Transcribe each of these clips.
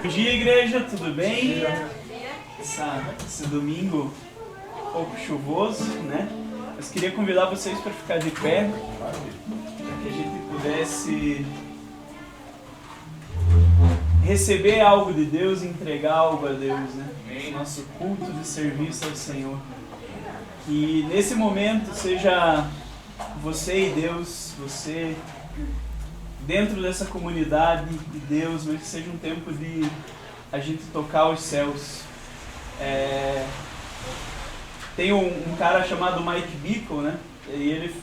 Bom dia, igreja, tudo bem? Esse domingo um pouco chuvoso, né? Mas queria convidar vocês para ficar de pé, para que a gente pudesse receber algo de Deus e entregar algo a Deus, né? Nosso culto de serviço ao Senhor. Que nesse momento seja você e Deus, você dentro dessa comunidade de Deus, mas que seja um tempo de a gente tocar os céus. Tem um cara chamado Mike Bickle, né? E ele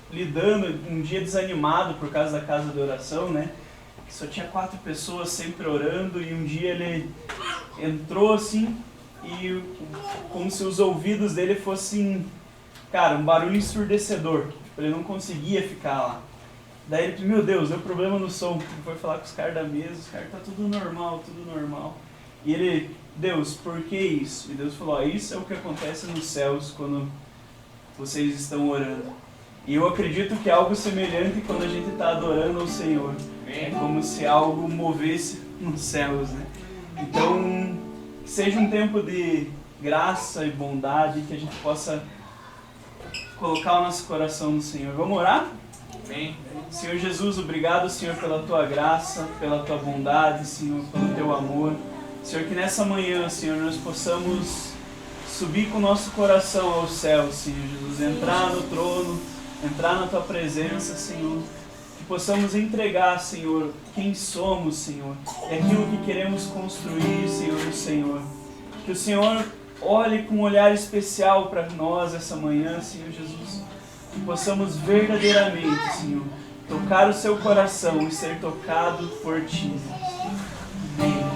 lidando um dia desanimado por causa da casa de oração, né? Que só tinha 4 pessoas sempre orando, e um dia ele entrou assim e como se os ouvidos dele fossem, cara, um barulho ensurdecedor. Ele não conseguia ficar lá. Daí ele disse, meu Deus, deu problema no som. Ele foi falar com os caras da mesa, os caras, tá tudo normal, tudo normal. E ele, Deus, por que isso? E Deus falou, isso é o que acontece nos céus quando vocês estão orando. E eu acredito que é algo semelhante quando a gente está adorando ao Senhor. É como se algo movesse nos céus, né? Então, que seja um tempo de graça e bondade, que a gente possa colocar o nosso coração no Senhor. Vamos orar? Amém. Senhor Jesus, obrigado, Senhor, pela Tua graça, pela Tua bondade, Senhor, pelo Teu amor. Senhor, que nessa manhã, Senhor, nós possamos subir com o nosso coração aos céus, Senhor Jesus, entrar no trono, entrar na Tua presença, Senhor. Que possamos entregar, Senhor, quem somos, Senhor, e aquilo que queremos construir, Senhor, no Senhor. Que o Senhor olhe com um olhar especial para nós essa manhã, Senhor Jesus. Que possamos verdadeiramente, Senhor, tocar o seu coração e ser tocado por Ti. Amém.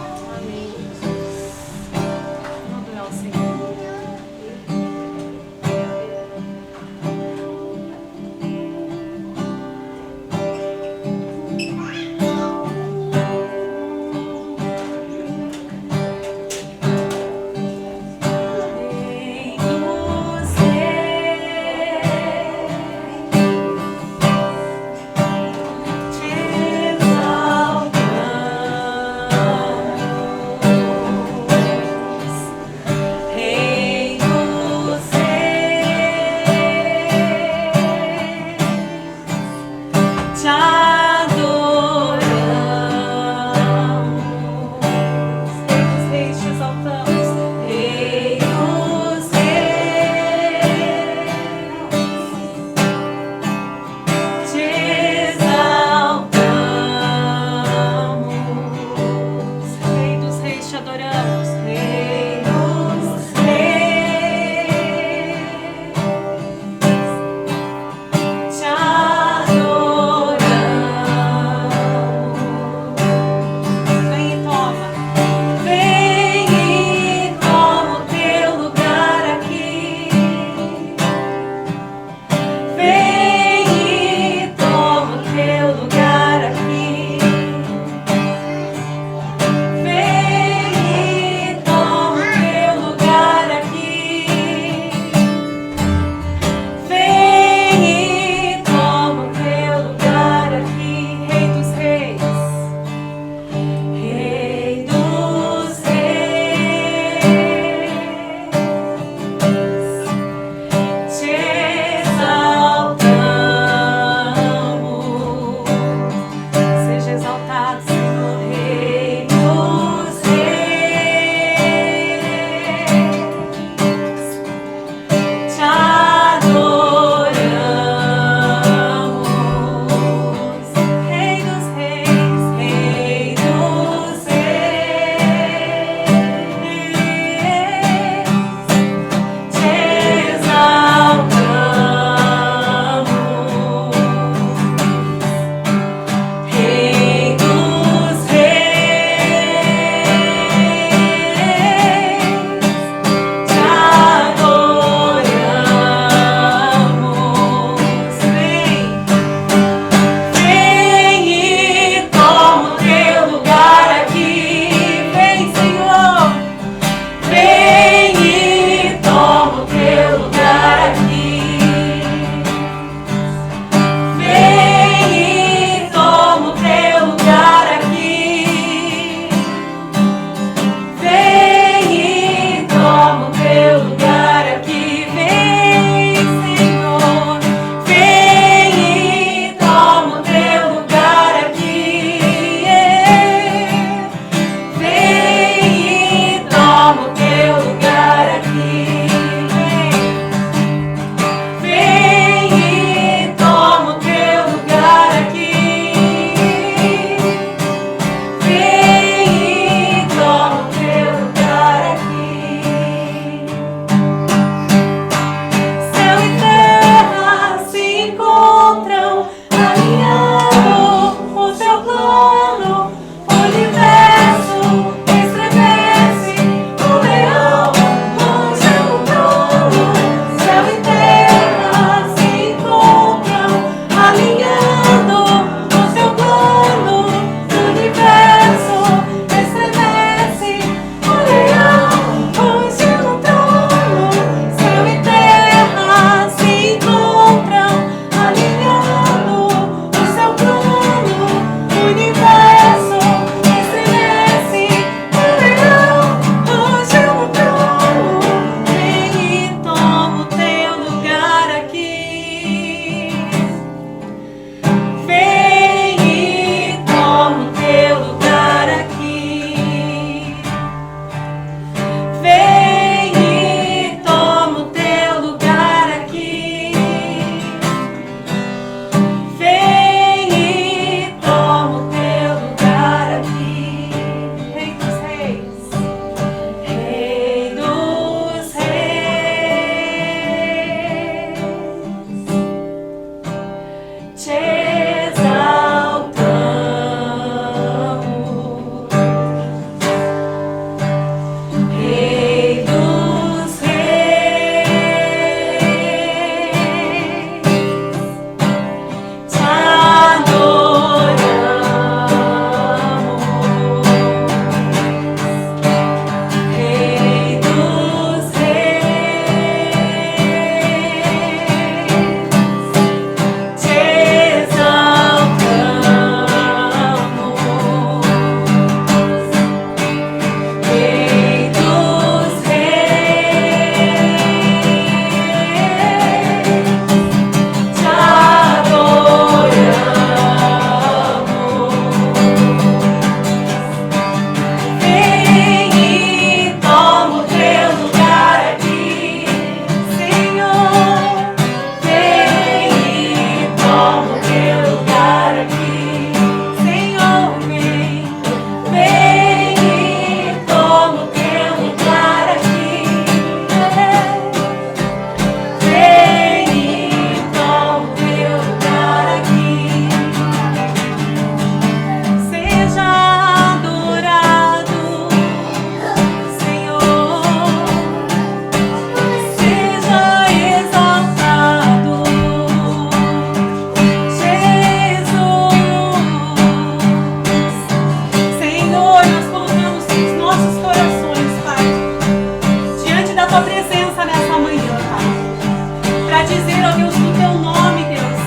a dizer, ó Deus, que o teu nome, Deus,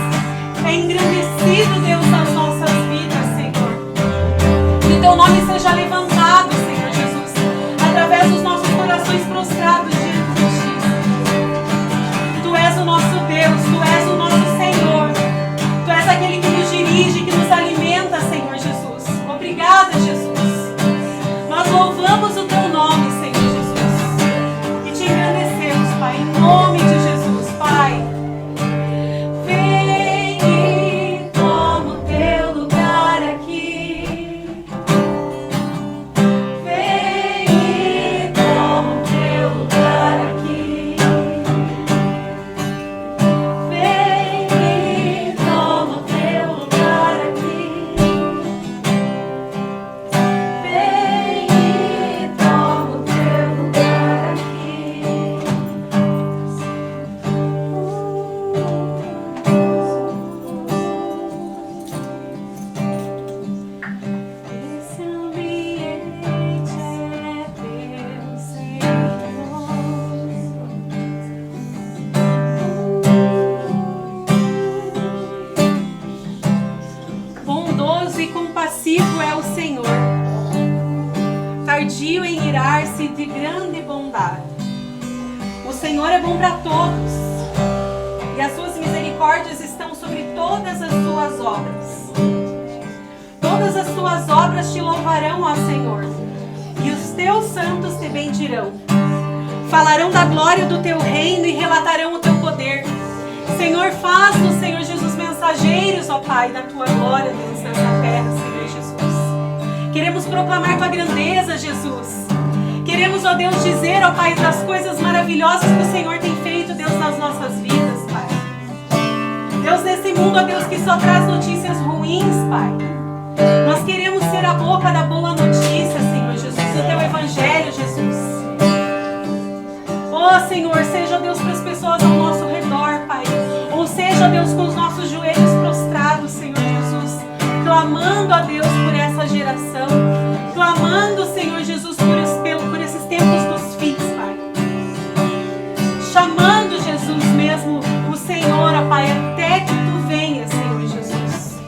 é engrandecido, Deus, nas nossas vidas, Senhor. Que o teu nome seja levantado, Senhor Jesus, através dos nossos corações prostrados diante de ti. Tu és o nosso Deus, tu és o nosso Senhor. Tu és aquele que nos dirige, que nos alimenta, Senhor Jesus. Obrigada, Jesus. Nós louvamos o teu nome, Senhor Jesus. E te agradecemos, Pai, em nome de Jesus, Pai. Vem e toma o teu lugar aqui. Vem e toma o teu lugar aqui. Vem e toma o teu lugar aqui. Vem e toma o teu lugar aqui. Esse ambiente é teu, Senhor. Bondoso e compassivo é o Senhor, tardio em irar-se, de grande bondade. O Senhor é bom para todos, e as suas misericórdias estão sobre todas as suas obras. Todas as tuas obras te louvarão, ó Senhor, e os teus santos te bendirão. Falarão da glória do teu reino e relatarão o teu poder. Senhor, faz-nos, Senhor Jesus, mensageiros, ó Pai, da tua glória, Deus, nessa terra, Senhor Jesus. Queremos proclamar tua grandeza, Jesus. Queremos, ó Deus, dizer, ó Pai, das coisas maravilhosas que o Senhor tem feito, Deus, nas nossas vidas, Pai. Deus, nesse mundo, ó Deus, que só traz notícias ruins, Pai. Nós queremos ser a boca da boa notícia, Senhor Jesus, do teu evangelho, Jesus. Ó Senhor, seja, Deus, para as pessoas ao nosso redor, Pai. Ou seja, Deus, com os nossos joelhos prostrados, Senhor Jesus, clamando a Deus por essa geração, clamando, Senhor Jesus, por esses tempos dos fins, Pai. Chamando, Jesus, mesmo o Senhor, ó Pai, até que tu venhas, Senhor Jesus.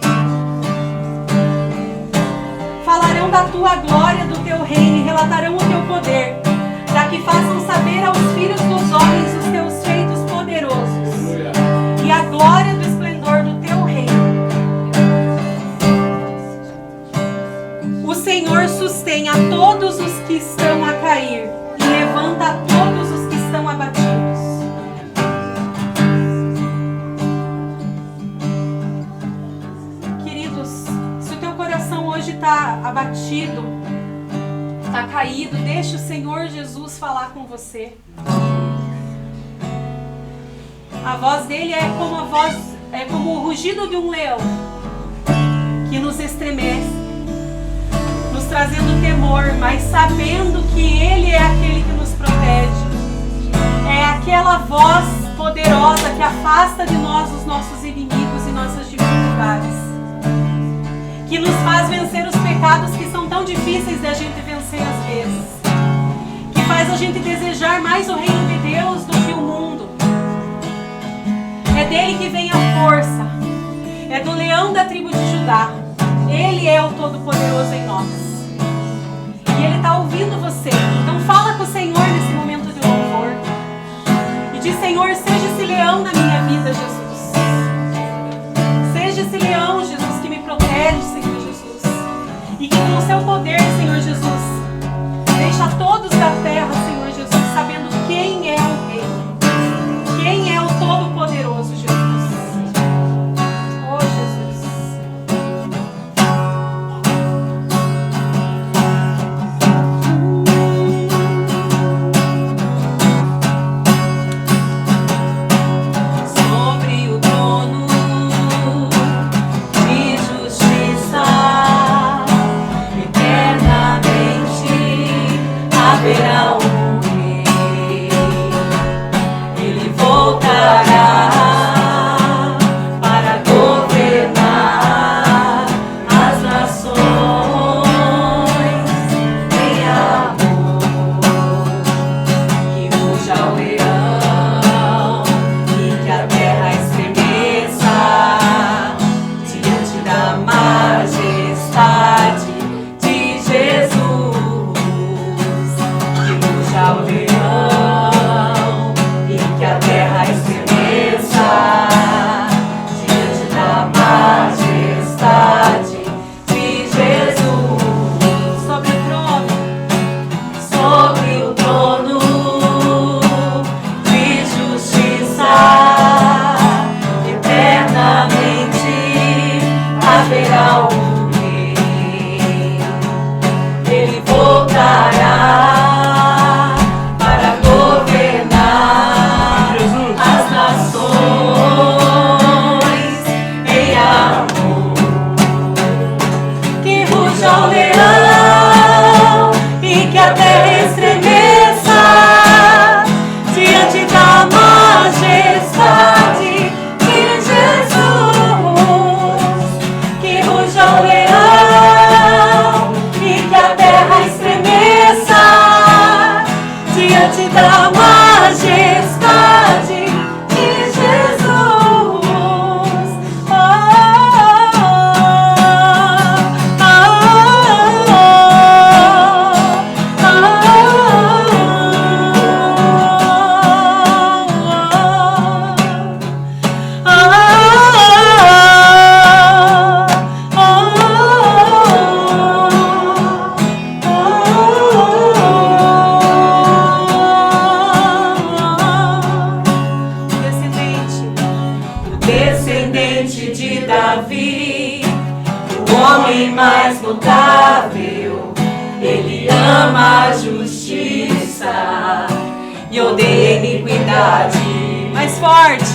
Falarão da tua glória, do teu reino, e relatarão o teu poder, para que façam saber aos filhos dos homens os teus feitos poderosos e a glória do esplendor do teu reino. O Senhor sustém a todos os que estão a cair e levanta a todos os que estão abatidos. Queridos, se o teu coração hoje está abatido, está caído, deixe o Senhor Jesus falar com você. A voz dele é como o rugido de um leão, que nos estremece, nos trazendo temor, mas sabendo que ele é aquele que nos protege. É aquela voz poderosa que afasta de nós os nossos inimigos e nossas dificuldades, que nos faz vencer os pecados que são tão difíceis de a gente vencer às vezes, que faz a gente desejar mais o reino de Deus do que o mundo. É dele que vem a força, é do leão da tribo de Judá. Ele é o Todo-Poderoso em nós, e ele está ouvindo você. Então fala com o Senhor nesse momento de louvor e diz: Senhor, seja esse leão na minha vida, Jesus. Seja esse leão, Jesus, que me protege, Senhor Jesus, e que com o seu poder, Senhor Jesus, deixa todos da terra, Senhor Jesus, sabendo quem é o Rei, quem é o Todo-Poderoso, Jesus. Oh, Jesus. Sobre o trono de justiça, eternamente haverá um descendente de Davi, o homem mais notável. Ele ama a justiça e odeia a iniquidade. Mais forte.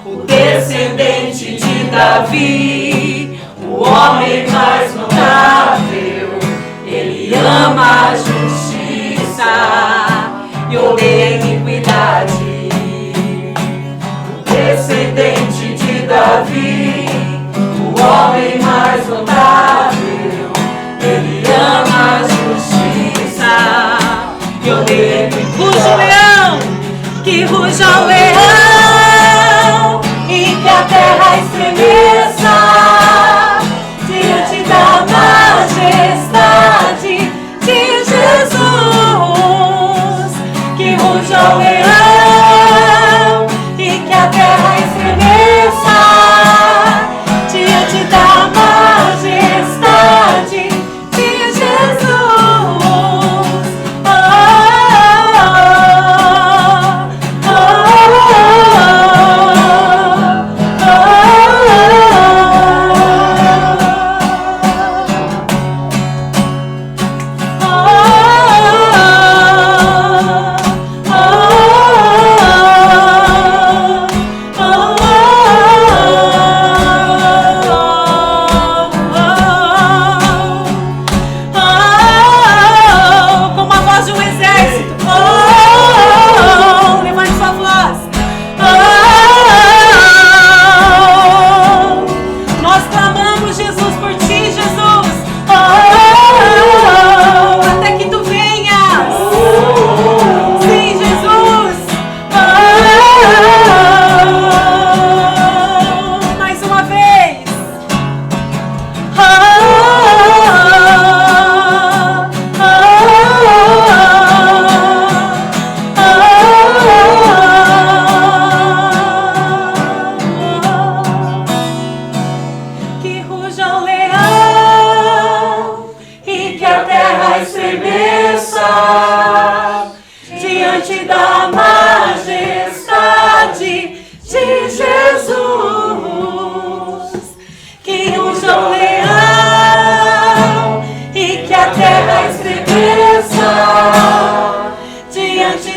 O descendente de Davi, o homem mais notável. Ele ama a justiça e odeia a iniquidade. O descendente de Davi, o homem mais notável. Ele ama a justiça e odeia a iniquidade. Ruja o leão, que ruja o leão, e que a terra estremeça diante da majestade de Jesus. Que ruja o leão e que a terra estremeça diante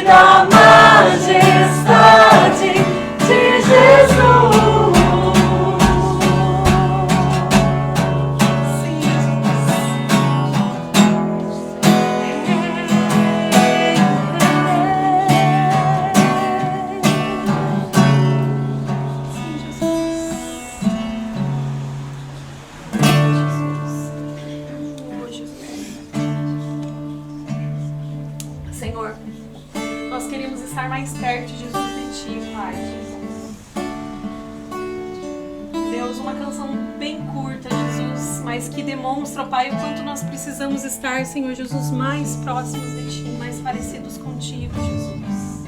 da majestade de Jesus. Senhor, nós queremos estar mais perto, Jesus, de Ti, Pai, Jesus. Deus, uma canção bem curta, Jesus, mas que demonstra, Pai, o quanto nós precisamos estar, Senhor Jesus, mais próximos de Ti, mais parecidos contigo, Jesus.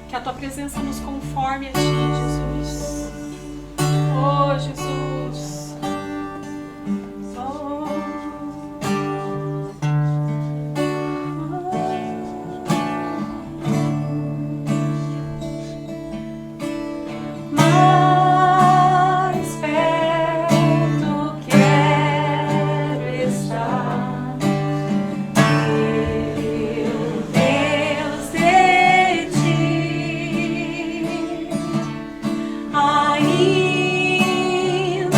Que a Tua presença nos conforme a Ti, Jesus. Oh, Jesus. Ainda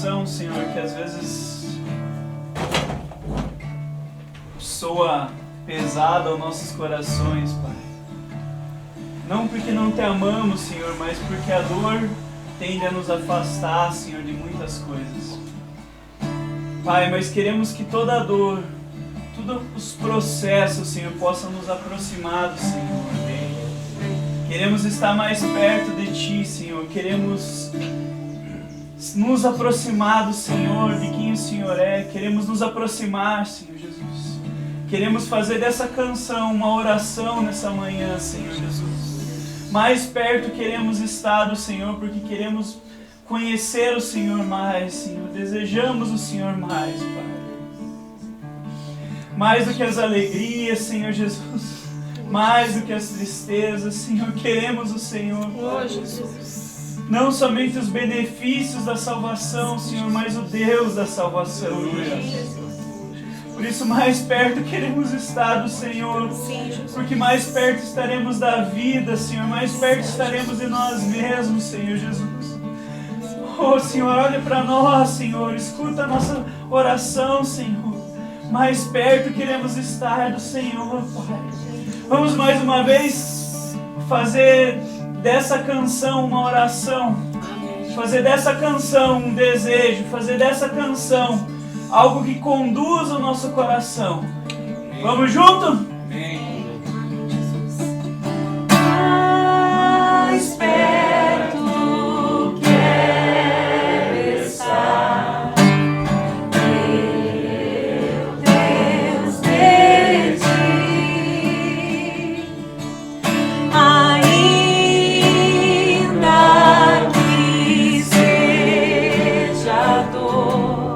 oração, Senhor, que às vezes soa pesada aos nossos corações, Pai. Não porque não te amamos, Senhor, mas porque a dor tende a nos afastar, Senhor, de muitas coisas. Pai, mas queremos que toda a dor, todos os processos, Senhor, possam nos aproximar do Senhor. Queremos estar mais perto de Ti, Senhor. Queremos nos aproximar do Senhor, de quem o Senhor é. Queremos nos aproximar, Senhor Jesus. Queremos fazer dessa canção uma oração nessa manhã, Senhor Jesus. Mais perto queremos estar do Senhor, porque queremos conhecer o Senhor mais, Senhor. Desejamos o Senhor mais, Pai. Mais do que as alegrias, Senhor Jesus. Mais do que as tristezas, Senhor. Queremos o Senhor, Pai. Jesus. Não somente os benefícios da salvação, Senhor, mas o Deus da salvação. Por isso, mais perto queremos estar do Senhor. Porque mais perto estaremos da vida, Senhor. Mais perto estaremos de nós mesmos, Senhor Jesus. Oh, Senhor, olha para nós, Senhor. Escuta a nossa oração, Senhor. Mais perto queremos estar do Senhor, Pai. Vamos mais uma vez fazer dessa canção uma oração. Fazer dessa canção um desejo. Fazer dessa canção algo que conduza o nosso coração. Vamos junto? Mais perto quero estar, meu Deus, de Ti. Ainda que seja dor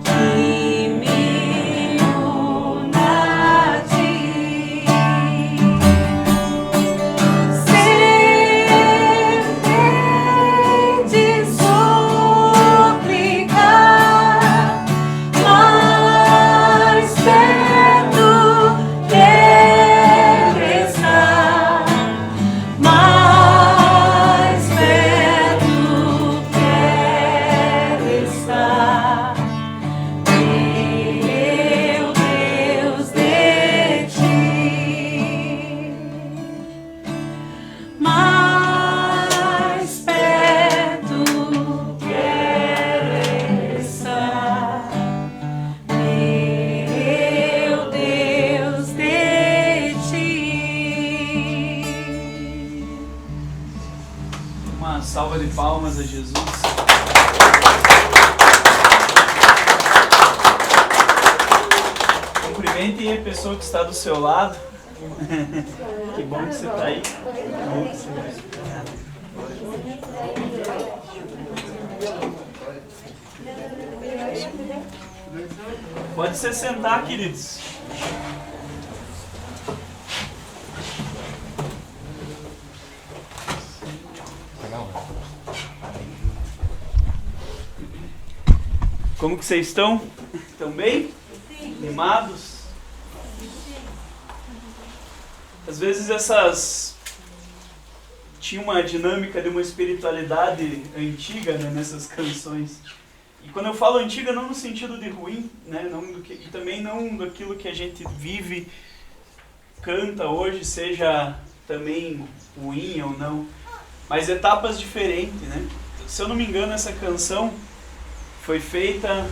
que me una a Ti, sempre de suplicar, mais perto quero estar, mais perto quero estar, meu Deus, de Ti. Mais perto quero estar, meu Deus, de Ti. Uma salva de palmas a Jesus. Cumprimente a pessoa que está do seu lado. Que bom que você está aí. Pode se sentar, queridos. Como que vocês estão? Estão bem? Animados? Às vezes tinha uma dinâmica de uma espiritualidade antiga, né, nessas canções. E quando eu falo antiga, não no sentido de ruim, né, e também não daquilo que a gente vive, canta hoje, seja também ruim ou não, mas etapas diferentes, né? Se eu não me engano, essa canção foi feita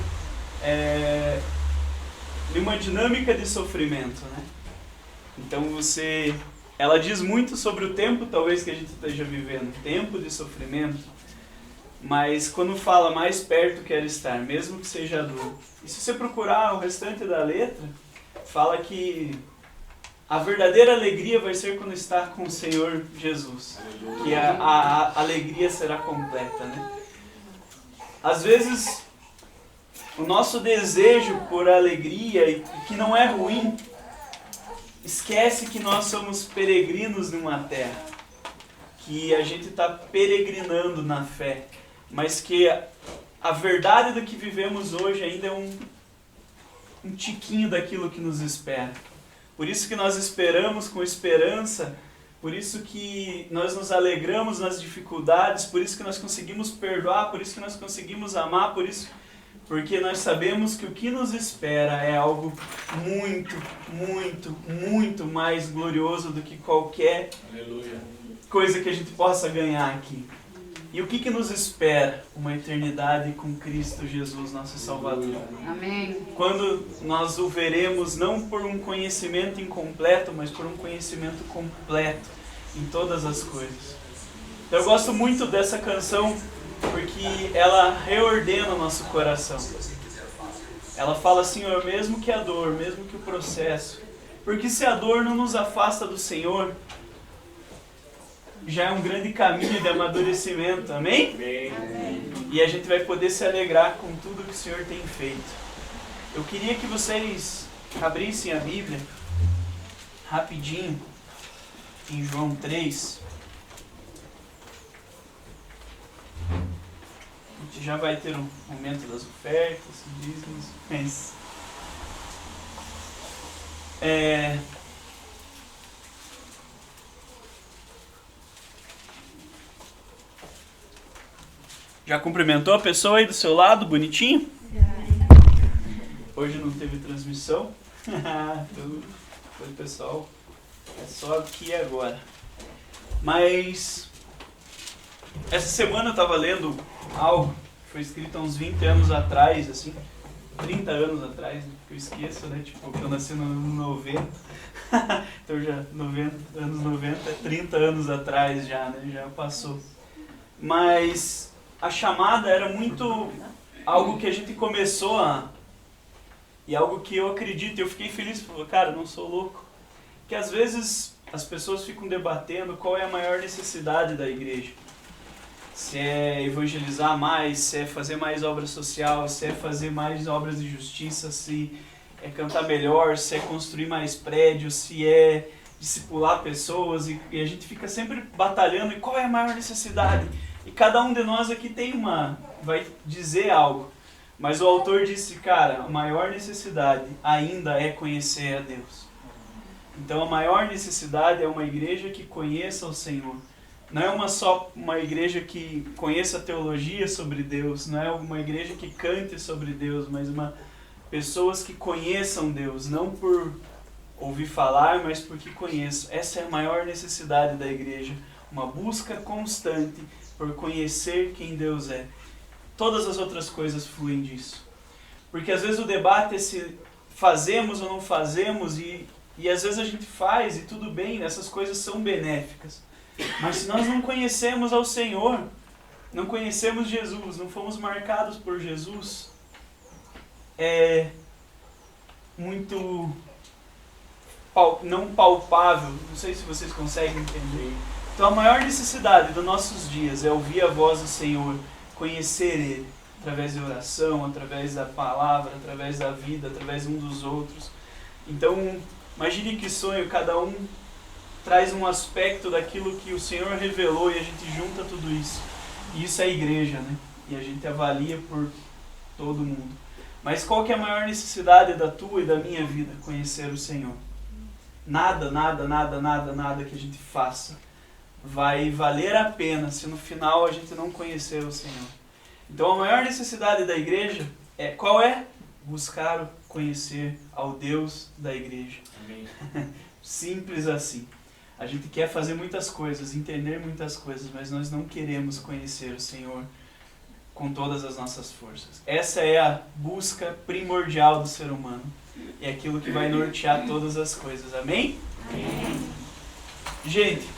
de uma dinâmica de sofrimento, né? Então ela diz muito sobre o tempo talvez que a gente esteja vivendo, tempo de sofrimento, mas quando fala mais perto quero estar, mesmo que seja dor. E se você procurar o restante da letra, fala que a verdadeira alegria vai ser quando estar com o Senhor Jesus, que a alegria será completa, né? Às vezes o nosso desejo por alegria, e que não é ruim, esquece que nós somos peregrinos numa terra, que a gente está peregrinando na fé, mas que a verdade do que vivemos hoje ainda é um tiquinho daquilo que nos espera. Por isso que nós esperamos com esperança por isso que nós nos alegramos nas dificuldades, por isso que nós conseguimos perdoar, por isso que nós conseguimos amar, porque nós sabemos que o que nos espera é algo muito, muito, muito mais glorioso do que qualquer coisa que a gente possa ganhar aqui. E o que nos espera? Uma eternidade com Cristo Jesus, nosso Salvador. Amém. Quando nós o veremos não por um conhecimento incompleto, mas por um conhecimento completo em todas as coisas. Então eu gosto muito dessa canção porque ela reordena o nosso coração. Ela fala, Senhor, mesmo que a dor, mesmo que o processo, porque se a dor não nos afasta do Senhor, já é um grande caminho de amadurecimento, amém? Amém. E a gente vai poder se alegrar com tudo que o Senhor tem feito. Eu queria que vocês abrissem a Bíblia rapidinho em João 3. A gente já vai ter um momento das ofertas, dízimos, mas já cumprimentou a pessoa aí do seu lado, bonitinho? Hoje não teve transmissão. Foi, pessoal, é só aqui e agora. Mas essa semana eu estava lendo algo que foi escrito há uns 20 anos atrás, assim, 30 anos atrás, que eu esqueço, né? Tipo, que eu nasci no ano 90. Então já anos 90 é 30 anos atrás já, né? Já passou. Mas a chamada era muito algo que a gente começou e algo que eu acredito, eu fiquei feliz, cara, eu não sou louco. Que às vezes as pessoas ficam debatendo qual é a maior necessidade da igreja. Se é evangelizar mais, se é fazer mais obra social, se é fazer mais obras de justiça, se é cantar melhor, se é construir mais prédios, se é discipular pessoas, e a gente fica sempre batalhando, e qual é a maior necessidade? E cada um de nós aqui vai dizer algo. Mas o autor disse, cara, a maior necessidade ainda é conhecer a Deus. Então a maior necessidade é uma igreja que conheça o Senhor. Não é só uma igreja que conheça a teologia sobre Deus, não é uma igreja que cante sobre Deus, mas pessoas que conheçam Deus, não por ouvir falar, mas porque conheçam. Essa é a maior necessidade da igreja, uma busca constante por conhecer quem Deus é. Todas as outras coisas fluem disso. Porque às vezes o debate é se fazemos ou não fazemos, e às vezes a gente faz e tudo bem, essas coisas são benéficas. Mas se nós não conhecemos ao Senhor, não conhecemos Jesus, não fomos marcados por Jesus, é muito não palpável, não sei se vocês conseguem entender. Então a maior necessidade dos nossos dias é ouvir a voz do Senhor, conhecer Ele, através de oração, através da palavra, através da vida, através um dos outros. Então, imagine que sonho, cada um traz um aspecto daquilo que o Senhor revelou e a gente junta tudo isso. E isso é a igreja, né? E a gente avalia por todo mundo. Mas qual que é a maior necessidade da tua e da minha vida? Conhecer o Senhor. Nada que a gente faça vai valer a pena se no final a gente não conhecer o Senhor. Então a maior necessidade da igreja qual é? Buscar conhecer ao Deus da igreja. Amém. Simples assim. A gente quer fazer muitas coisas, entender muitas coisas, mas nós não queremos conhecer o Senhor com todas as nossas forças. Essa é a busca primordial do ser humano. É aquilo que vai nortear todas as coisas. Amém? Amém. Gente,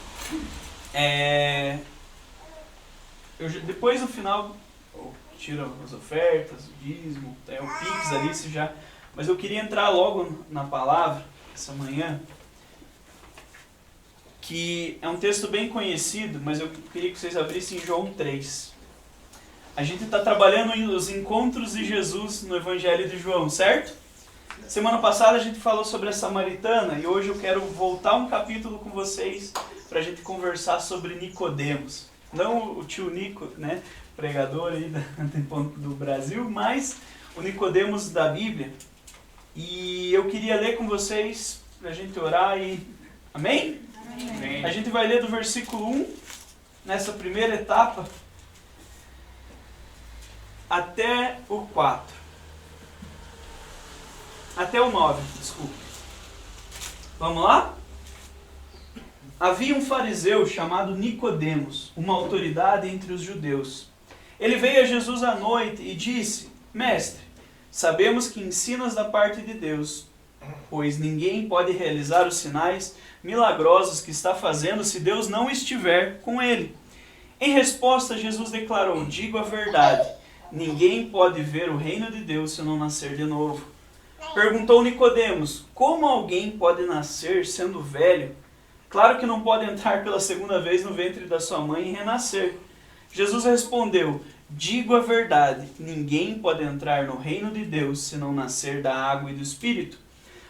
depois no final eu tiro as ofertas, o dízimo, tem o Pix ali, mas eu queria entrar logo na palavra essa manhã, que é um texto bem conhecido, mas eu queria que vocês abrissem João 3. A gente está trabalhando os encontros de Jesus no Evangelho de João, certo? Semana passada a gente falou sobre a Samaritana e hoje eu quero voltar um capítulo com vocês para a gente conversar sobre Nicodemos. Não o tio Nico, né, pregador aí do Brasil, mas o Nicodemos da Bíblia. E eu queria ler com vocês para a gente orar e... Amém? Amém. A gente vai ler do versículo 1, nessa primeira etapa, até o 4. Até o 9, desculpe. Vamos lá? Havia um fariseu chamado Nicodemos, uma autoridade entre os judeus. Ele veio a Jesus à noite e disse: Mestre, sabemos que ensinas da parte de Deus, pois ninguém pode realizar os sinais milagrosos que está fazendo se Deus não estiver com ele. Em resposta, Jesus declarou: Digo a verdade, ninguém pode ver o reino de Deus se não nascer de novo. Perguntou Nicodemos: Como alguém pode nascer sendo velho? Claro que não pode entrar pela segunda vez no ventre da sua mãe e renascer. Jesus respondeu: Digo a verdade, ninguém pode entrar no reino de Deus se não nascer da água e do Espírito.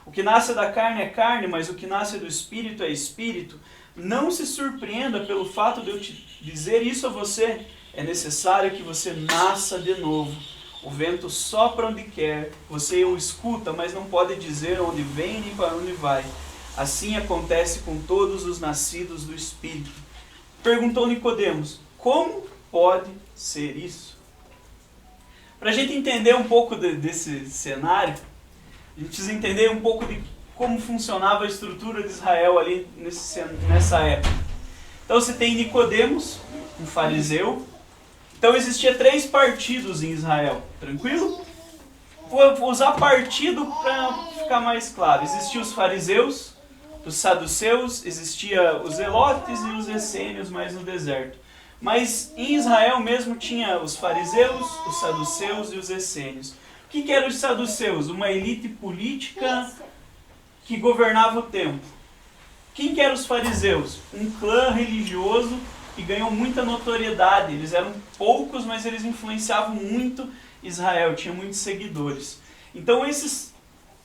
O que nasce da carne é carne, mas o que nasce do Espírito é Espírito. Não se surpreenda pelo fato de eu te dizer isso a você. É necessário que você nasça de novo. O vento sopra onde quer, você o escuta, mas não pode dizer onde vem nem para onde vai. Assim acontece com todos os nascidos do Espírito. Perguntou Nicodemos: Como pode ser isso? Para a gente entender um pouco desse cenário, a gente precisa entender um pouco de como funcionava a estrutura de Israel ali nessa época. Então você tem Nicodemos, um fariseu. Então existia 3 partidos em Israel, tranquilo? Vou usar partido para ficar mais claro. Existiam os fariseus, os saduceus, existia os zelotes e os essênios mais no deserto. Mas em Israel mesmo tinha os fariseus, os saduceus e os essênios. O que eram os saduceus? Uma elite política que governava o tempo. Quem que eram os fariseus? Um clã religioso que ganhou muita notoriedade. Eles eram poucos, mas eles influenciavam muito Israel, tinham muitos seguidores. Então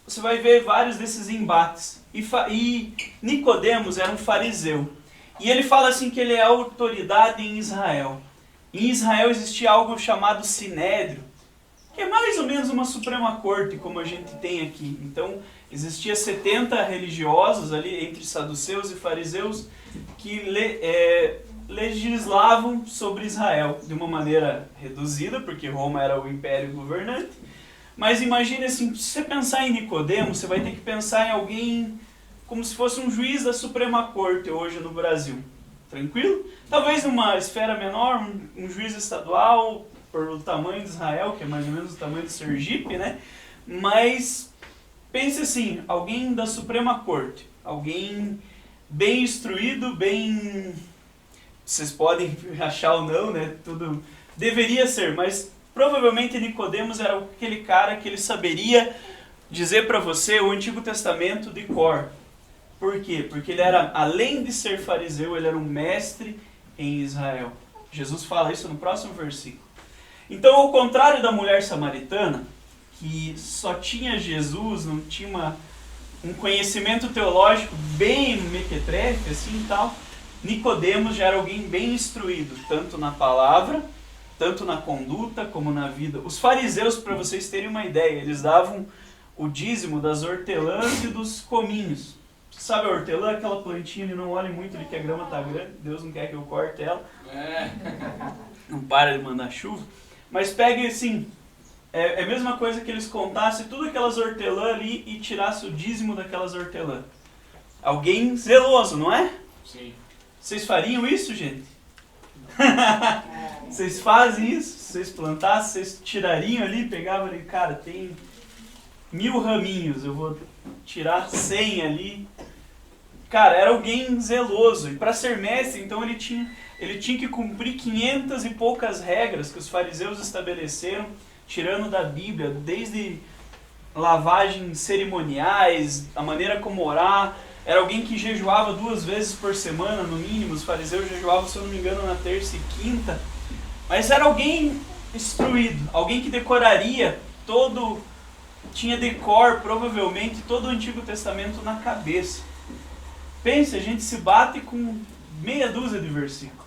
você vai ver vários desses embates. E Nicodemos era um fariseu. E ele fala assim que ele é autoridade em Israel. Em Israel existia algo chamado Sinédrio, que é mais ou menos uma Suprema Corte, como a gente tem aqui. Então, existia 70 religiosos ali, entre saduceus e fariseus, que legislavam sobre Israel de uma maneira reduzida, porque Roma era o império governante. Mas imagine assim, se você pensar em Nicodemos, você vai ter que pensar em alguém como se fosse um juiz da Suprema Corte hoje no Brasil. Tranquilo? Talvez numa esfera menor, um juiz estadual, por o tamanho de Israel, que é mais ou menos o tamanho de Sergipe, né? Mas pense assim, alguém da Suprema Corte, alguém bem instruído, bem... Vocês podem achar ou não, né? Tudo deveria ser, mas provavelmente Nicodemos era aquele cara que ele saberia dizer para você o Antigo Testamento de cor. Por quê? Porque ele era, além de ser fariseu, ele era um mestre em Israel. Jesus fala isso no próximo versículo. Então, ao contrário da mulher samaritana, que só tinha Jesus, não tinha um conhecimento teológico bem mequetrefe, assim e tal, Nicodemos já era alguém bem instruído, tanto na palavra, tanto na conduta, como na vida. Os fariseus, para vocês terem uma ideia, eles davam o dízimo das hortelãs e dos cominhos. Sabe a hortelã, aquela plantinha, ele não olha muito, ele que a grama está grande, Deus não quer que eu corte ela. Não para de mandar chuva. Mas pegue assim, é a mesma coisa que eles contassem tudo aquelas hortelã ali e tirassem o dízimo daquelas hortelã. Alguém zeloso, não é? Sim. Vocês fariam isso, gente? Vocês fazem isso? Se vocês plantassem, vocês tirariam ali, pegavam ali, cara, tem 1000 raminhos, eu vou tirar 100 ali. Cara, era alguém zeloso. E para ser mestre, então ele tinha que cumprir 500 e poucas regras que os fariseus estabeleceram, tirando da Bíblia, desde lavagens cerimoniais, a maneira como orar. Era alguém que jejuava 2 vezes por semana, no mínimo. Os fariseus jejuavam, se eu não me engano, na terça e quinta. Mas era alguém instruído, alguém que decoraria tinha decor, provavelmente, todo o Antigo Testamento na cabeça. Pense, a gente se bate com meia dúzia de versículos.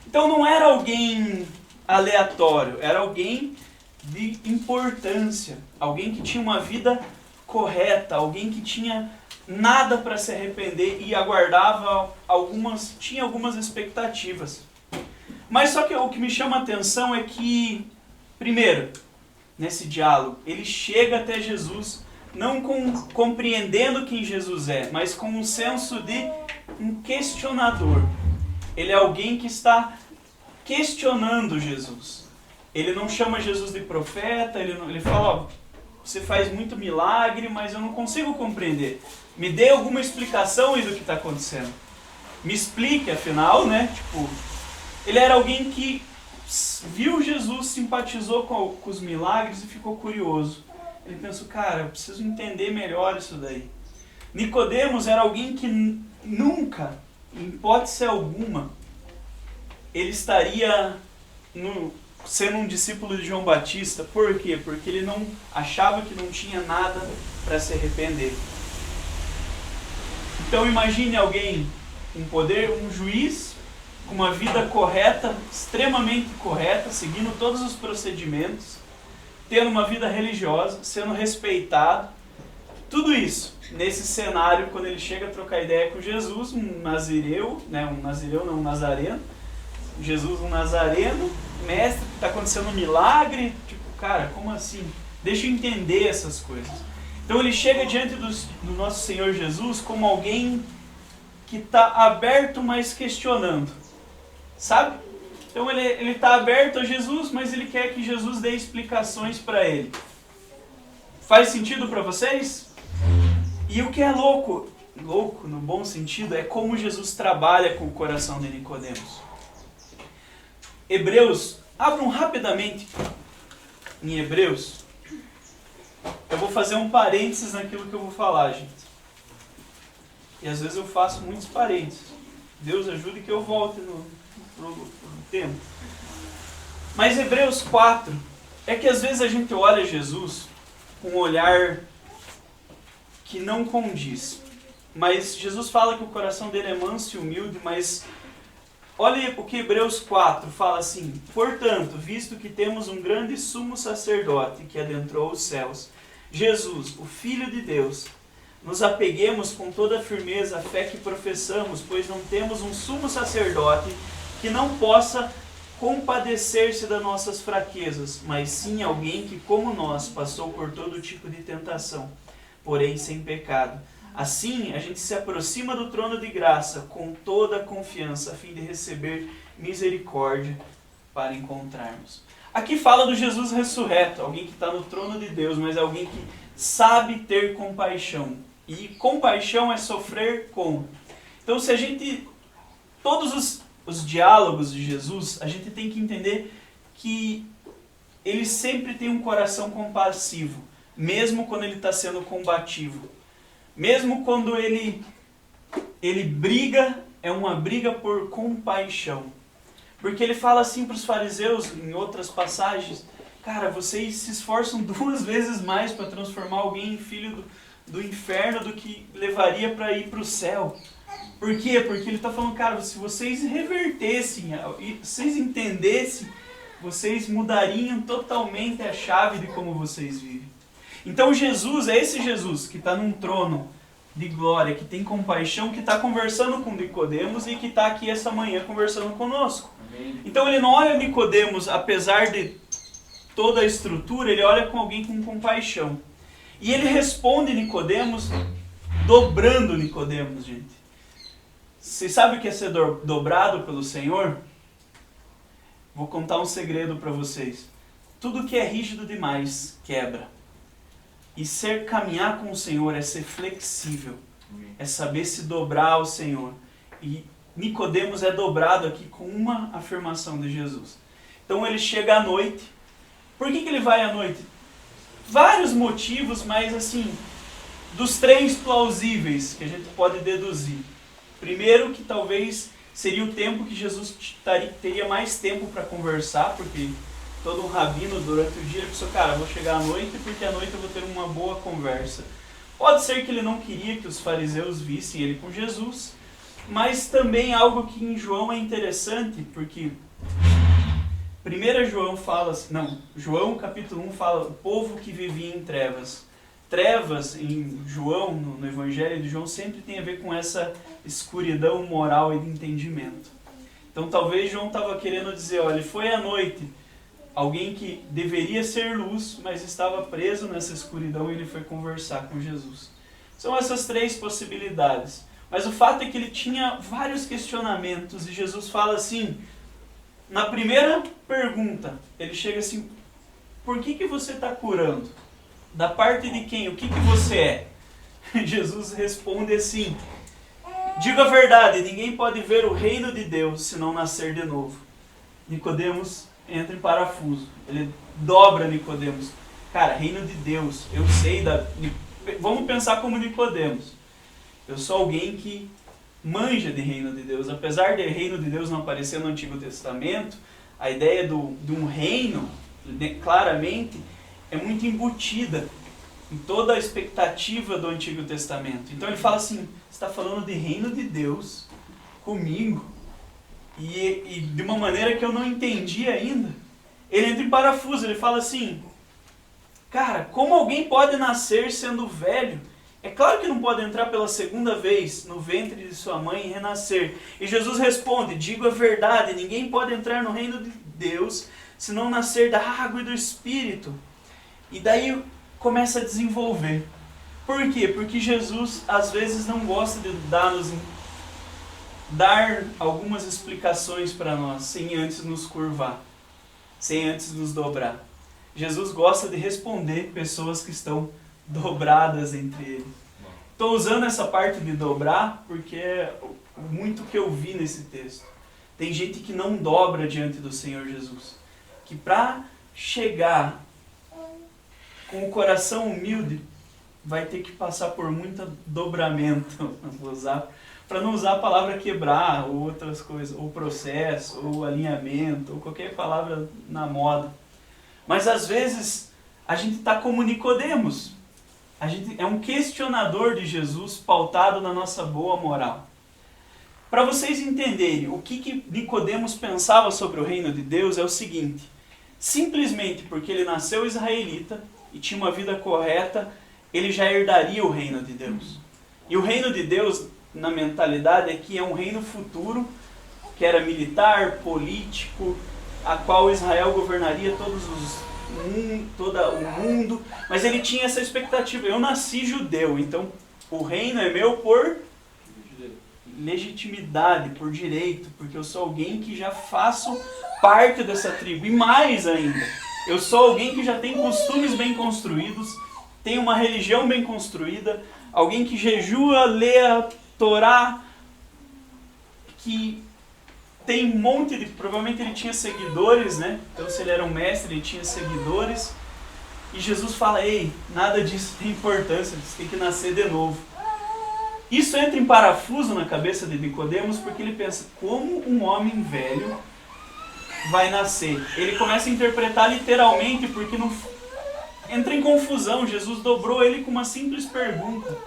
Então não era alguém aleatório, era alguém de importância, alguém que tinha uma vida correta, alguém que tinha nada para se arrepender e aguardava tinha algumas expectativas. Mas só que o que me chama a atenção é que, primeiro, nesse diálogo, ele chega até Jesus não compreendendo quem Jesus é, mas com um senso de um questionador. Ele é alguém que está questionando Jesus. Ele não chama Jesus de profeta, ele fala, você faz muito milagre, mas eu não consigo compreender. Me dê alguma explicação aí do que está acontecendo. Me explique, afinal, né? Ele era alguém que viu Jesus, simpatizou com os milagres e ficou curioso. Ele pensou, cara, eu preciso entender melhor isso daí. Nicodemos era alguém que nunca, em hipótese alguma, ele estaria sendo um discípulo de João Batista. Por quê? Porque ele não achava que não tinha nada para se arrepender. Então imagine alguém com poder, um juiz, com uma vida correta, extremamente correta, seguindo todos os procedimentos, tendo uma vida religiosa, sendo respeitado. Tudo isso, nesse cenário, quando ele chega a trocar ideia com Jesus, um nazareno, Jesus, um nazareno, mestre, está acontecendo um milagre, cara, como assim? Deixa eu entender essas coisas. Então ele chega diante do nosso Senhor Jesus como alguém que está aberto, mas questionando, sabe? Então ele está aberto a Jesus, mas ele quer que Jesus dê explicações para ele. Faz sentido para vocês? E o que é louco no bom sentido, é como Jesus trabalha com o coração de Nicodemos. Hebreus, abram rapidamente em Hebreus. Eu vou fazer um parênteses naquilo que eu vou falar, gente. E às vezes eu faço muitos parênteses. Deus ajude que eu volte no tempo. Mas Hebreus 4, é que às vezes a gente olha Jesus com um olhar que não condiz. Mas Jesus fala que o coração dele é manso e humilde, mas olha o que Hebreus 4 fala assim: portanto, visto que temos um grande sumo sacerdote que adentrou os céus, Jesus, o Filho de Deus, nos apeguemos com toda a firmeza à fé que professamos, pois não temos um sumo sacerdote que não possa compadecer-se das nossas fraquezas, mas sim alguém que, como nós, passou por todo tipo de tentação, porém sem pecado. Assim, a gente se aproxima do trono de graça com toda a confiança, a fim de receber misericórdia para encontrarmos. Aqui fala do Jesus ressurreto, alguém que está no trono de Deus, mas alguém que sabe ter compaixão. E compaixão é sofrer com. Então, se a gente... Todos os diálogos de Jesus, a gente tem que entender que ele sempre tem um coração compassivo, mesmo quando ele está sendo combativo. Mesmo quando ele briga, é uma briga por compaixão. Porque ele fala assim para os fariseus, em outras passagens, cara, vocês se esforçam 2 vezes mais para transformar alguém em filho do inferno do que levaria para ir para o céu. Por quê? Porque ele está falando, cara, se vocês revertessem, vocês entendessem, vocês mudariam totalmente a chave de como vocês vivem. Então Jesus, é esse Jesus que está num trono de glória, que tem compaixão, que está conversando com Nicodemos e que está aqui essa manhã conversando conosco. Amém. Então ele não olha Nicodemos, apesar de toda a estrutura, ele olha com alguém com compaixão. E ele responde Nicodemos, dobrando Nicodemos, gente. Vocês sabem o que é ser dobrado pelo Senhor? Vou contar um segredo para vocês. Tudo que é rígido demais quebra. E caminhar com o Senhor é ser flexível. É saber se dobrar ao Senhor. E Nicodemos é dobrado aqui com uma afirmação de Jesus. Então ele chega à noite. Por que ele vai à noite? Vários motivos, mas assim, dos 3 plausíveis que a gente pode deduzir. Primeiro, que talvez seria o tempo que Jesus teria mais tempo para conversar, porque todo um rabino durante o dia ele pensou, cara, vou chegar à noite porque à noite eu vou ter uma boa conversa. Pode ser que ele não queria que os fariseus vissem ele com Jesus, mas também algo que em João é interessante, porque 1 João fala, João capítulo 1 fala, o povo que vivia em trevas trevas em João, no Evangelho de João, sempre tem a ver com essa escuridão moral e de entendimento. Então talvez João estava querendo dizer, olha, foi à noite, alguém que deveria ser luz, mas estava preso nessa escuridão e ele foi conversar com Jesus. São essas três possibilidades. Mas o fato é que ele tinha vários questionamentos e Jesus fala assim, na primeira pergunta, ele chega assim, por que você está curando? Da parte de quem? O que você é? Jesus responde assim, digo a verdade, ninguém pode ver o reino de Deus se não nascer de novo. Nicodemos entra em parafuso, ele dobra Nicodemos. Cara, reino de Deus, eu sei vamos pensar como Nicodemos. Eu sou alguém que manja de reino de Deus. Apesar de reino de Deus não aparecer no Antigo Testamento, a ideia de um reino, claramente, é muito embutida em toda a expectativa do Antigo Testamento. Então ele fala assim, você está falando de reino de Deus comigo? E de uma maneira que eu não entendi ainda. Ele entra em parafuso, ele fala assim, cara, como alguém pode nascer sendo velho? É claro que não pode entrar pela segunda vez no ventre de sua mãe e renascer. E Jesus responde, digo a verdade, ninguém pode entrar no reino de Deus se não nascer da água e do Espírito. E daí começa a desenvolver. Por quê? Porque Jesus às vezes não gosta de dar algumas explicações para nós, sem antes nos curvar, sem antes nos dobrar. Jesus gosta de responder pessoas que estão dobradas entre eles. Estou usando essa parte de dobrar porque é muito que eu vi nesse texto. Tem gente que não dobra diante do Senhor Jesus. Que para chegar com o coração humilde, vai ter que passar por muito dobramento. Para não usar a palavra quebrar, ou outras coisas, ou processo, ou alinhamento, ou qualquer palavra na moda. Mas às vezes a gente está como Nicodemos. A gente é um questionador de Jesus pautado na nossa boa moral. Para vocês entenderem o que Nicodemos pensava sobre o reino de Deus é o seguinte, simplesmente porque ele nasceu israelita e tinha uma vida correta, ele já herdaria o reino de Deus. E o reino de Deus, na mentalidade, é que é um reino futuro, que era militar, político, a qual Israel governaria todo o mundo, mas ele tinha essa expectativa, eu nasci judeu, então o reino é meu por legitimidade, por direito, porque eu sou alguém que já faço parte dessa tribo, e mais ainda, eu sou alguém que já tem costumes bem construídos, tem uma religião bem construída, alguém que jejua, lê a Torá, que tem um monte de... Provavelmente ele tinha seguidores, né? Então se ele era um mestre, ele tinha seguidores. E Jesus fala, ei, nada disso tem importância, você tem que nascer de novo. Isso entra em parafuso na cabeça de Nicodemos, porque ele pensa, como um homem velho vai nascer? Ele começa a interpretar literalmente, porque não entra em confusão. Jesus dobrou ele com uma simples pergunta.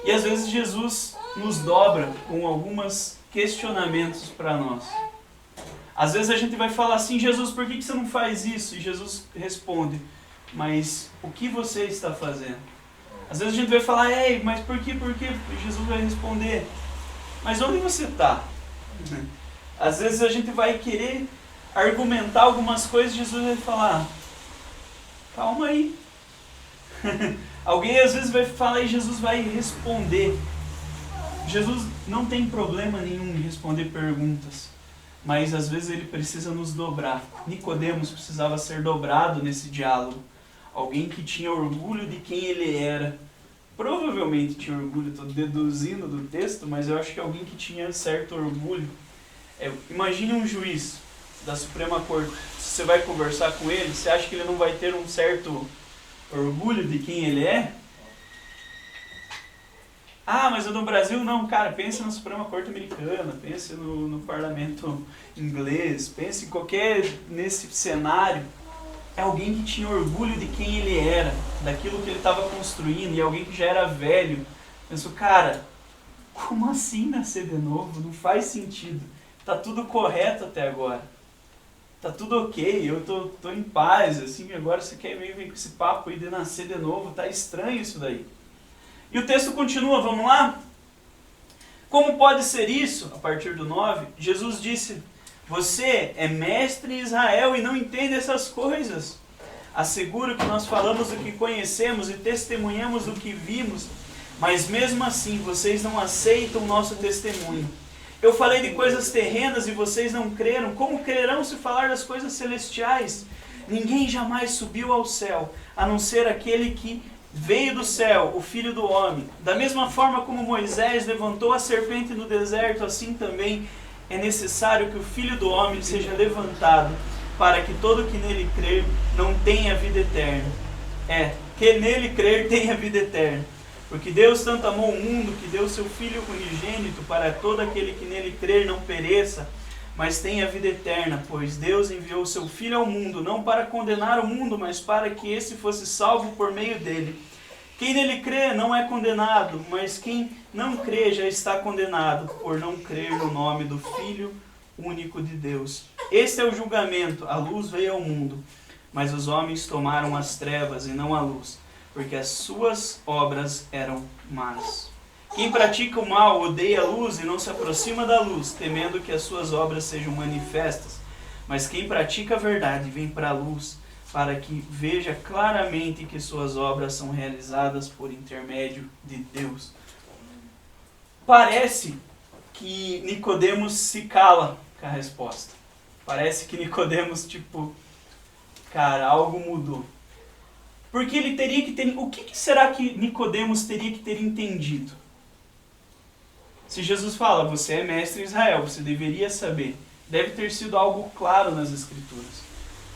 E às vezes Jesus nos dobra com algumas questionamentos para nós. Às vezes a gente vai falar assim, Jesus, por que você não faz isso? E Jesus responde, mas o que você está fazendo? Às vezes a gente vai falar, ei, mas por quê? E Jesus vai responder, mas onde você está? Às vezes a gente vai querer argumentar algumas coisas e Jesus vai falar, calma aí. Alguém às vezes vai falar e Jesus vai responder. Jesus não tem problema nenhum em responder perguntas, mas às vezes ele precisa nos dobrar. Nicodemos precisava ser dobrado nesse diálogo. Alguém que tinha orgulho de quem ele era. Provavelmente tinha orgulho, estou deduzindo do texto, mas eu acho que alguém que tinha certo orgulho. Imagine um juiz da Suprema Corte. Se você vai conversar com ele, você acha que ele não vai ter um certo orgulho de quem ele é? Ah, mas no Brasil não, cara, pense na Suprema Corte Americana, pense no Parlamento Inglês, pense nesse cenário. É alguém que tinha orgulho de quem ele era, daquilo que ele estava construindo, e alguém que já era velho. Pensou, cara, como assim nascer de novo? Não faz sentido. Está tudo correto até agora. tá tudo ok, eu tô em paz, assim, agora você quer vir com esse papo aí de nascer de novo, tá estranho isso daí. E o texto continua, vamos lá? Como pode ser isso? A partir do 9, Jesus disse, você é mestre em Israel e não entende essas coisas. Asseguro que nós falamos o que conhecemos e testemunhamos o que vimos, mas mesmo assim vocês não aceitam o nosso testemunho. Eu falei de coisas terrenas e vocês não creram. Como crerão se falar das coisas celestiais? Ninguém jamais subiu ao céu, a não ser aquele que veio do céu, o Filho do Homem. Da mesma forma como Moisés levantou a serpente no deserto, assim também é necessário que o Filho do Homem seja levantado, para que todo que nele crer não tenha vida eterna. Que nele crer tenha vida eterna. Porque Deus tanto amou o mundo que deu seu Filho unigênito para todo aquele que nele crer não pereça, mas tenha vida eterna, pois Deus enviou seu Filho ao mundo, não para condenar o mundo, mas para que esse fosse salvo por meio dele. Quem nele crê não é condenado, mas quem não crê já está condenado, por não crer no nome do Filho único de Deus. Este é o julgamento, a luz veio ao mundo, mas os homens tomaram as trevas e não a luz, porque as suas obras eram más. Quem pratica o mal odeia a luz e não se aproxima da luz, temendo que as suas obras sejam manifestas. Mas quem pratica a verdade vem para a luz, para que veja claramente que suas obras são realizadas por intermédio de Deus. Parece que Nicodemos se cala com a resposta. Parece que Nicodemos, cara, algo mudou. Porque ele teria que ter... O que será que Nicodemos teria que ter entendido? Se Jesus fala, você é mestre em Israel, você deveria saber. Deve ter sido algo claro nas Escrituras.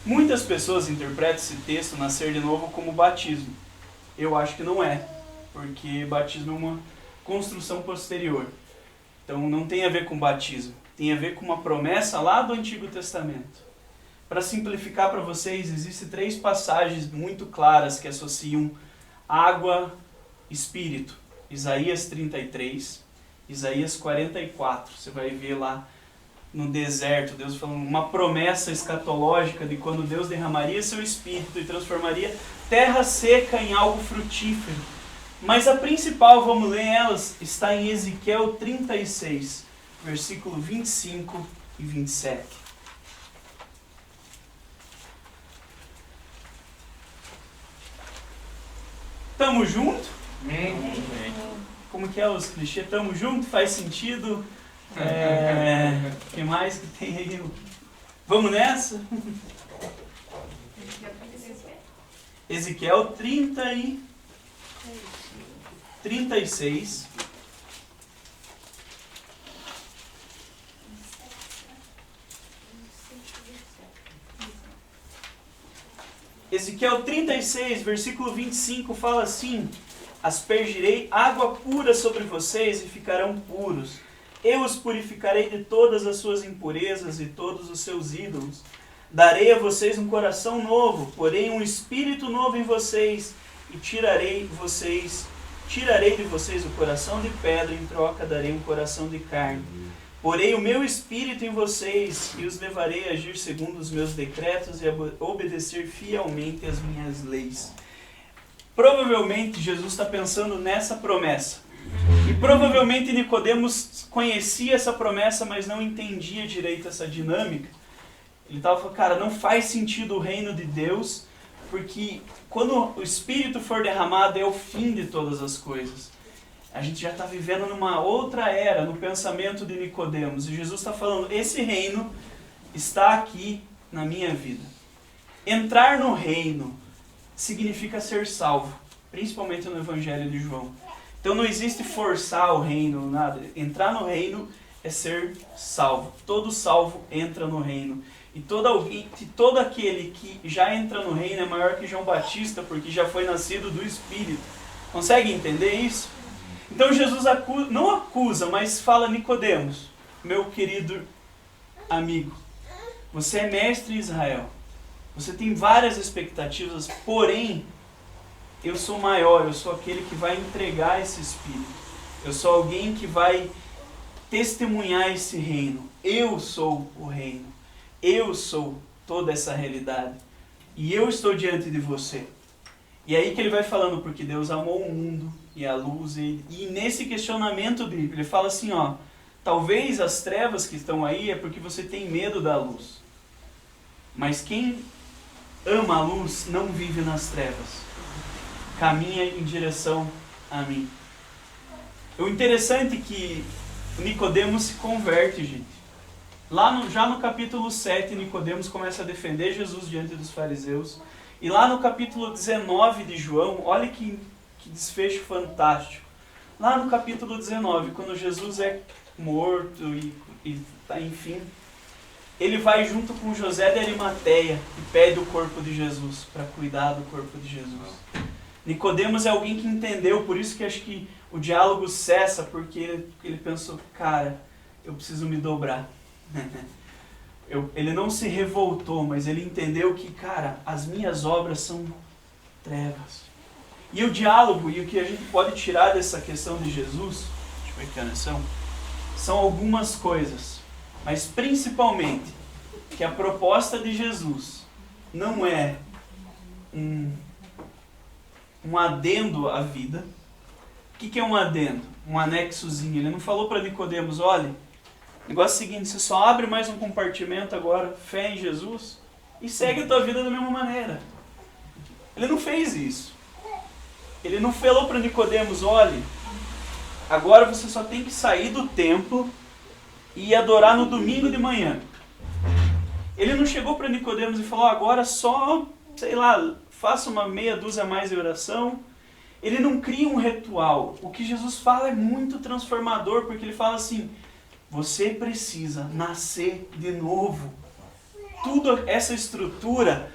Muitas pessoas interpretam esse texto, nascer de novo, como batismo. Eu acho que não é, porque batismo é uma construção posterior. Então não tem a ver com batismo, tem a ver com uma promessa lá do Antigo Testamento. Para simplificar para vocês, existem 3 passagens muito claras que associam água e espírito. Isaías 33, Isaías 44. Você vai ver lá no deserto, Deus falando uma promessa escatológica de quando Deus derramaria seu espírito e transformaria terra seca em algo frutífero. Mas a principal, vamos ler elas, está em Ezequiel 36, versículo 25 e 27. Tamo junto? Como que é os clichês? Tamo junto? Faz sentido? O que mais que tem aí? Vamos nessa? Ezequiel 36. Ezequiel 36, versículo 25, fala assim: aspergirei água pura sobre vocês e ficarão puros. Eu os purificarei de todas as suas impurezas e todos os seus ídolos. Darei a vocês um coração novo, porém um espírito novo em vocês, e tirarei de vocês o coração de pedra, e em troca darei um coração de carne. Porei o meu espírito em vocês, e os levarei a agir segundo os meus decretos e a obedecer fielmente as minhas leis. Provavelmente Jesus está pensando nessa promessa. E provavelmente Nicodemos conhecia essa promessa, mas não entendia direito essa dinâmica. Ele estava falando, cara, não faz sentido o reino de Deus, porque quando o Espírito for derramado é o fim de todas as coisas. A gente já está vivendo numa outra era, no pensamento de Nicodemos. E Jesus está falando, esse reino está aqui na minha vida. Entrar no reino significa ser salvo, principalmente no Evangelho de João. Então não existe forçar o reino, nada. Entrar no reino é ser salvo. Todo salvo entra no reino. E todo aquele que já entra no reino é maior que João Batista, porque já foi nascido do Espírito. Consegue entender isso? Então Jesus não acusa, mas fala: Nicodemos, meu querido amigo, você é mestre em Israel. Você tem várias expectativas, porém, eu sou maior, eu sou aquele que vai entregar esse Espírito. Eu sou alguém que vai testemunhar esse reino. Eu sou o reino. Eu sou toda essa realidade. E eu estou diante de você. E aí que ele vai falando, porque Deus amou o mundo e a luz. E nesse questionamento dele, ele fala assim, ó, talvez as trevas que estão aí é porque você tem medo da luz. Mas quem ama a luz não vive nas trevas. Caminha em direção a mim. O interessante é que Nicodemos se converte, gente. Já no capítulo 7, Nicodemos começa a defender Jesus diante dos fariseus. E lá no capítulo 19 de João, olha que desfecho fantástico. Lá no capítulo 19, quando Jesus é morto enfim, ele vai junto com José de Arimateia e pede o corpo de Jesus, para cuidar do corpo de Jesus. Nicodemos é alguém que entendeu, por isso que acho que o diálogo cessa, porque ele pensou, cara, eu preciso me dobrar. Ele não se revoltou, mas ele entendeu que, cara, as minhas obras são trevas. E o diálogo, e o que a gente pode tirar dessa questão de Jesus, deixa eu ver que horas são algumas coisas, mas principalmente que a proposta de Jesus não é um adendo à vida. O que é um adendo? Um anexozinho. Ele não falou para Nicodemos, olha, o negócio é o seguinte, você só abre mais um compartimento agora, fé em Jesus, e segue a tua vida da mesma maneira. Ele não fez isso. Ele não falou para Nicodemos, olha, agora você só tem que sair do templo e adorar no domingo de manhã. Ele não chegou para Nicodemos e falou, agora só, sei lá, faça uma meia dúzia a mais de oração. Ele não cria um ritual. O que Jesus fala é muito transformador, porque ele fala assim, você precisa nascer de novo. Toda essa estrutura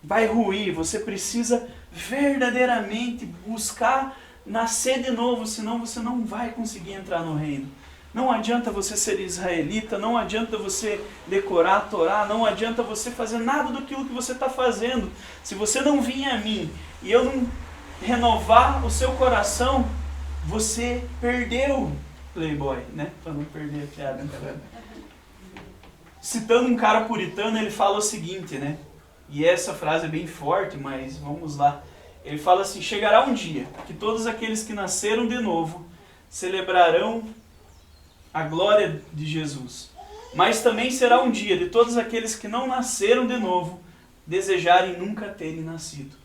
vai ruir. Você precisa verdadeiramente buscar nascer de novo, senão você não vai conseguir entrar no reino. Não adianta você ser israelita, não adianta você decorar a Torá, não adianta você fazer nada daquilo que você está fazendo. Se você não vir a mim e eu não renovar o seu coração, você perdeu, playboy, né? Para não perder a piada. Citando um cara puritano, ele fala o seguinte, né? E essa frase é bem forte, mas vamos lá. Ele fala assim, chegará um dia que todos aqueles que nasceram de novo celebrarão a glória de Jesus. Mas também será um dia de todos aqueles que não nasceram de novo desejarem nunca terem nascido.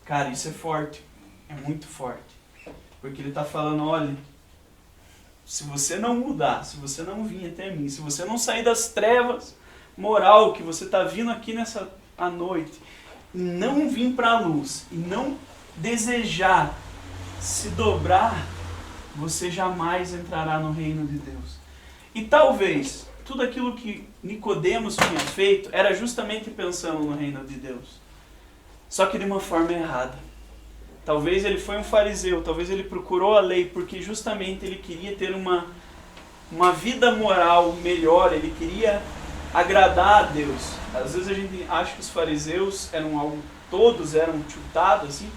Cara, isso é forte. É muito forte. Porque ele está falando, olha, se você não mudar, se você não vir até mim, se você não sair das trevas moral que você está vindo aqui à noite, e não vir para a luz, e não desejar se dobrar, você jamais entrará no reino de Deus. E talvez tudo aquilo que Nicodemos tinha feito era justamente pensando no reino de Deus. Só que de uma forma errada. Talvez ele foi um fariseu, talvez ele procurou a lei porque justamente ele queria ter uma vida moral melhor, ele queria agradar a Deus. Às vezes a gente acha que os fariseus todos eram chutados assim,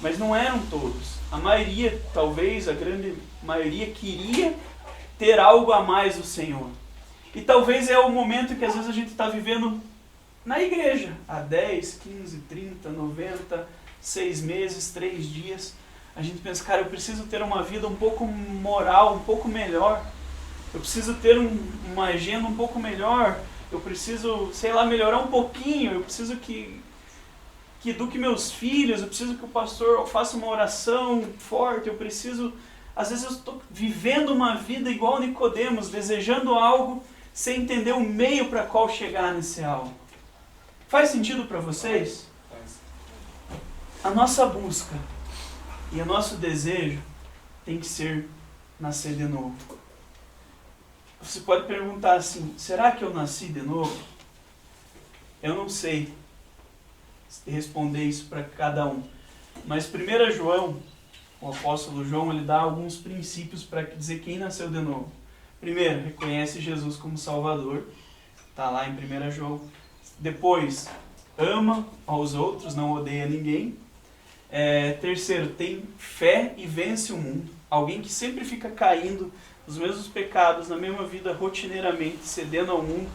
mas não eram todos. A maioria, talvez a grande maioria, queria ter algo a mais do Senhor. E talvez é o momento que às vezes a gente está vivendo na igreja, há 10, 15, 30, 90, 6 meses, 3 dias. A gente pensa, cara, eu preciso ter uma vida um pouco moral, um pouco melhor. Eu preciso ter uma agenda um pouco melhor. Eu preciso, sei lá, melhorar um pouquinho. Eu preciso que eduque meus filhos. Eu preciso que o pastor faça uma oração forte. Eu preciso... Às vezes eu estou vivendo uma vida igual Nicodemos, desejando algo sem entender o meio para qual chegar nesse algo. Faz sentido para vocês? A nossa busca e o nosso desejo tem que ser nascer de novo. Você pode perguntar assim, será que eu nasci de novo? Eu não sei responder isso para cada um. Mas 1 João, o apóstolo João, ele dá alguns princípios para dizer quem nasceu de novo. Primeiro, reconhece Jesus como Salvador. Está lá em 1 João. Depois, ama aos outros, não odeia ninguém. Terceiro, tem fé e vence o mundo. Alguém que sempre fica caindo nos mesmos pecados, na mesma vida, rotineiramente, cedendo ao mundo,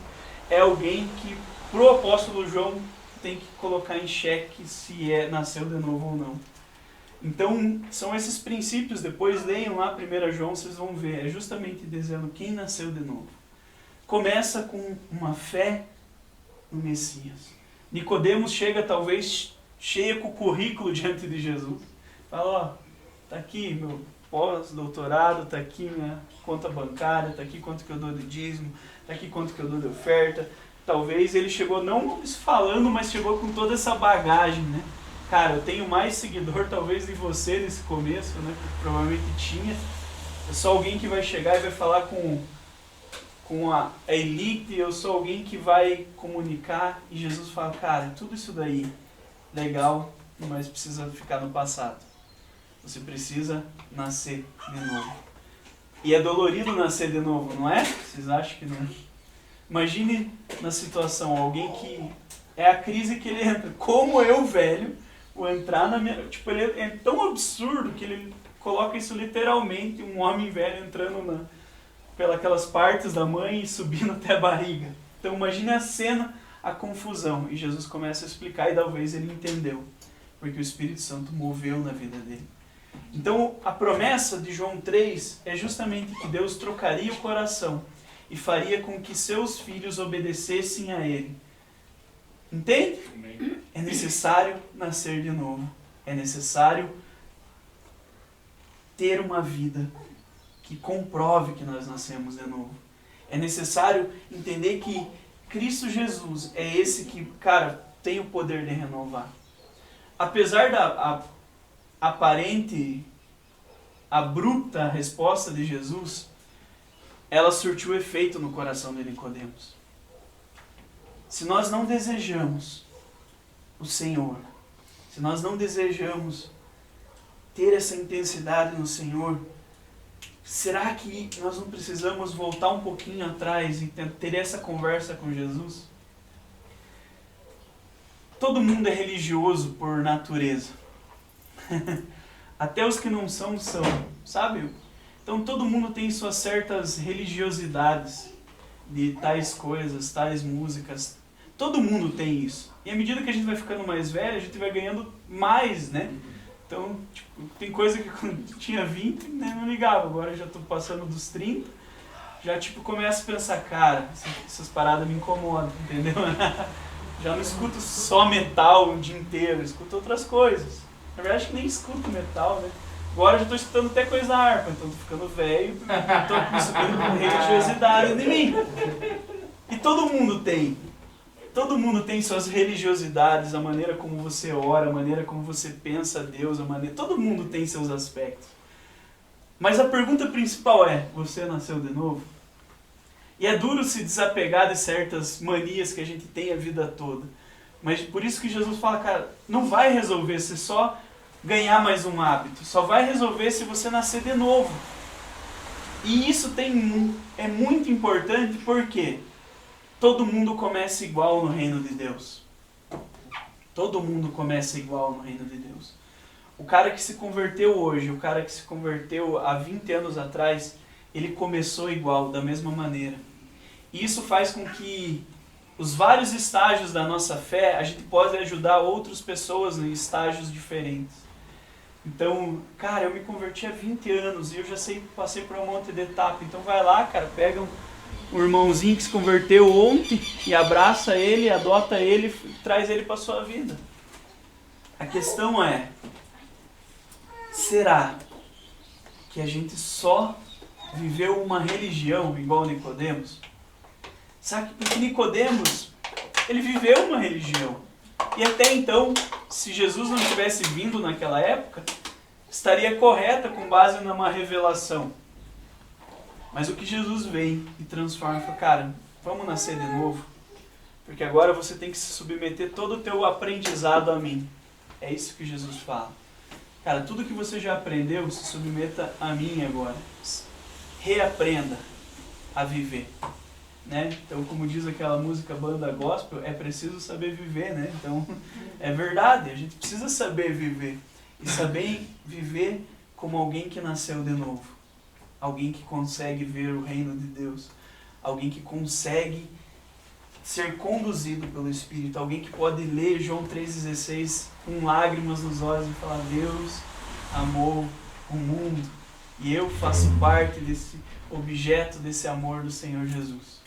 é alguém que pro apóstolo João tem que colocar em xeque se nasceu de novo ou não. Então, são esses princípios, depois leiam lá 1 João, vocês vão ver, é justamente dizendo quem nasceu de novo. Começa com uma fé no Messias. Nicodemos chega talvez cheio com o currículo diante de Jesus. Fala, ó, tá aqui meu pós-doutorado, tá aqui minha conta bancária, tá aqui quanto que eu dou de dízimo, tá aqui quanto que eu dou de oferta. Talvez ele chegou não falando, mas chegou com toda essa bagagem, né? Cara, eu tenho mais seguidor talvez de você nesse começo, né? Que provavelmente tinha. Eu sou alguém que vai chegar e vai falar com a elite, eu sou alguém que vai comunicar. E Jesus fala, cara, tudo isso daí, legal, mas precisa ficar no passado. Você precisa nascer de novo. E é dolorido nascer de novo, não é? Vocês acham que não é? Imagine na situação, alguém que é a crise que ele entra. Como eu, velho, vou entrar na minha... Tipo, ele é tão absurdo que ele coloca isso literalmente, um homem velho entrando pelas partes da mãe e subindo até a barriga. Então imagine a cena, a confusão. E Jesus começa a explicar e talvez ele entendeu. Porque o Espírito Santo moveu na vida dele. Então a promessa de João 3 é justamente que Deus trocaria o coração e faria com que seus filhos obedecessem a Ele. Entende? É necessário nascer de novo. É necessário ter uma vida que comprove que nós nascemos de novo. É necessário entender que Cristo Jesus é esse que, cara, tem o poder de renovar. Apesar da aparente, abrupta resposta de Jesus, ela surtiu efeito no coração de Nicodemos. Se nós não desejamos o Senhor, se nós não desejamos ter essa intensidade no Senhor, será que nós não precisamos voltar um pouquinho atrás e ter essa conversa com Jesus? Todo mundo é religioso por natureza. Até os que não são, sabe? Então todo mundo tem suas certas religiosidades de tais coisas, tais músicas. Todo mundo tem isso. E à medida que a gente vai ficando mais velho, a gente vai ganhando mais, né? Então, tipo, tem coisa que quando tinha 20, né, não ligava. Agora eu já tô passando dos 30, já tipo começo a pensar, cara, essas paradas me incomodam, entendeu? Já não escuto só metal o dia inteiro, escuto outras coisas. Na verdade, acho que nem escuto metal, né? Agora eu já estou escutando até coisa da harpa, então estou ficando velho, estou me subindo com religiosidade em mim. E todo mundo tem. Todo mundo tem suas religiosidades, a maneira como você ora, a maneira como você pensa a Deus, todo mundo tem seus aspectos. Mas a pergunta principal é, você nasceu de novo? E é duro se desapegar de certas manias que a gente tem a vida toda. Mas por isso que Jesus fala, cara, não vai resolver se só ganhar mais um hábito. Só vai resolver se você nascer de novo. E isso é muito importante porque todo mundo começa igual no reino de Deus. Todo mundo começa igual no reino de Deus. O cara que se converteu hoje, o cara que se converteu há 20 anos atrás, ele começou igual, da mesma maneira. E isso faz com que os vários estágios da nossa fé, a gente pode ajudar outras pessoas em estágios diferentes. Então, cara, eu me converti há 20 anos e eu já passei por um monte de etapa. Então vai lá, cara, pega um irmãozinho que se converteu ontem e abraça ele, adota ele, traz ele para a sua vida. A questão é, será que a gente só viveu uma religião igual Nicodemos? Sabe, porque Nicodemos, ele viveu uma religião. E até então, se Jesus não tivesse vindo naquela época, estaria correta com base numa revelação. Mas o que Jesus vem e transforma, fala, cara, vamos nascer de novo. Porque agora você tem que se submeter todo o teu aprendizado a mim. É isso que Jesus fala. Cara, tudo que você já aprendeu, se submeta a mim agora. Reaprenda a viver. Né? Então, como diz aquela música Banda Gospel, é preciso saber viver, né? Então, é verdade, a gente precisa saber viver. E saber viver como alguém que nasceu de novo. Alguém que consegue ver o reino de Deus. Alguém que consegue ser conduzido pelo Espírito. Alguém que pode ler João 3,16 com lágrimas nos olhos e falar: Deus amou o mundo e eu faço parte desse objeto desse amor do Senhor Jesus.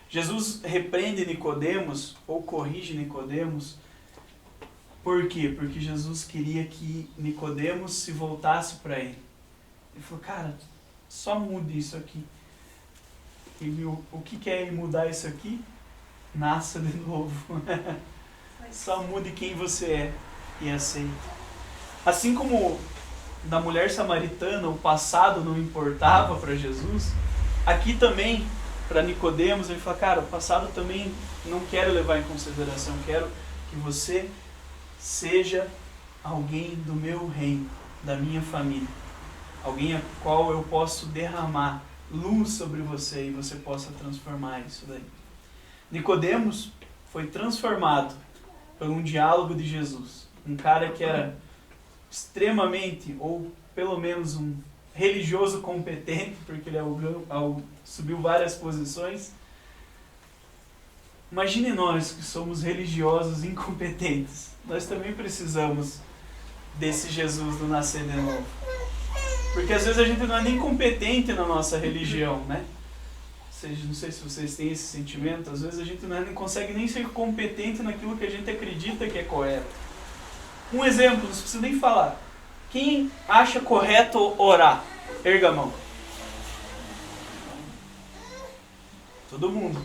Jesus repreende Nicodemos ou corrige Nicodemos. Por quê? Porque Jesus queria que Nicodemos se voltasse para ele. Ele falou: cara, só mude isso aqui. E o que é mudar isso aqui? Nasça de novo. Só mude quem você é e aceita. Assim como da mulher samaritana o passado não importava para Jesus, aqui também para Nicodemos ele fala: cara, o passado também não quero levar em consideração, quero que você seja alguém do meu reino, da minha família, alguém a qual eu posso derramar luz sobre você e você possa transformar isso daí. Nicodemos foi transformado por um diálogo de Jesus. Um cara que era extremamente, ou pelo menos um religioso competente, porque ele subiu várias posições. Imagine nós que somos religiosos incompetentes. Nós também precisamos desse Jesus do nascer de novo. Porque às vezes a gente não é nem competente na nossa religião, né? Não sei se vocês têm esse sentimento, às vezes a gente não consegue nem ser competente naquilo que a gente acredita que é correto. Um exemplo, não precisa nem falar. Quem acha correto orar? Erga a mão. Todo mundo.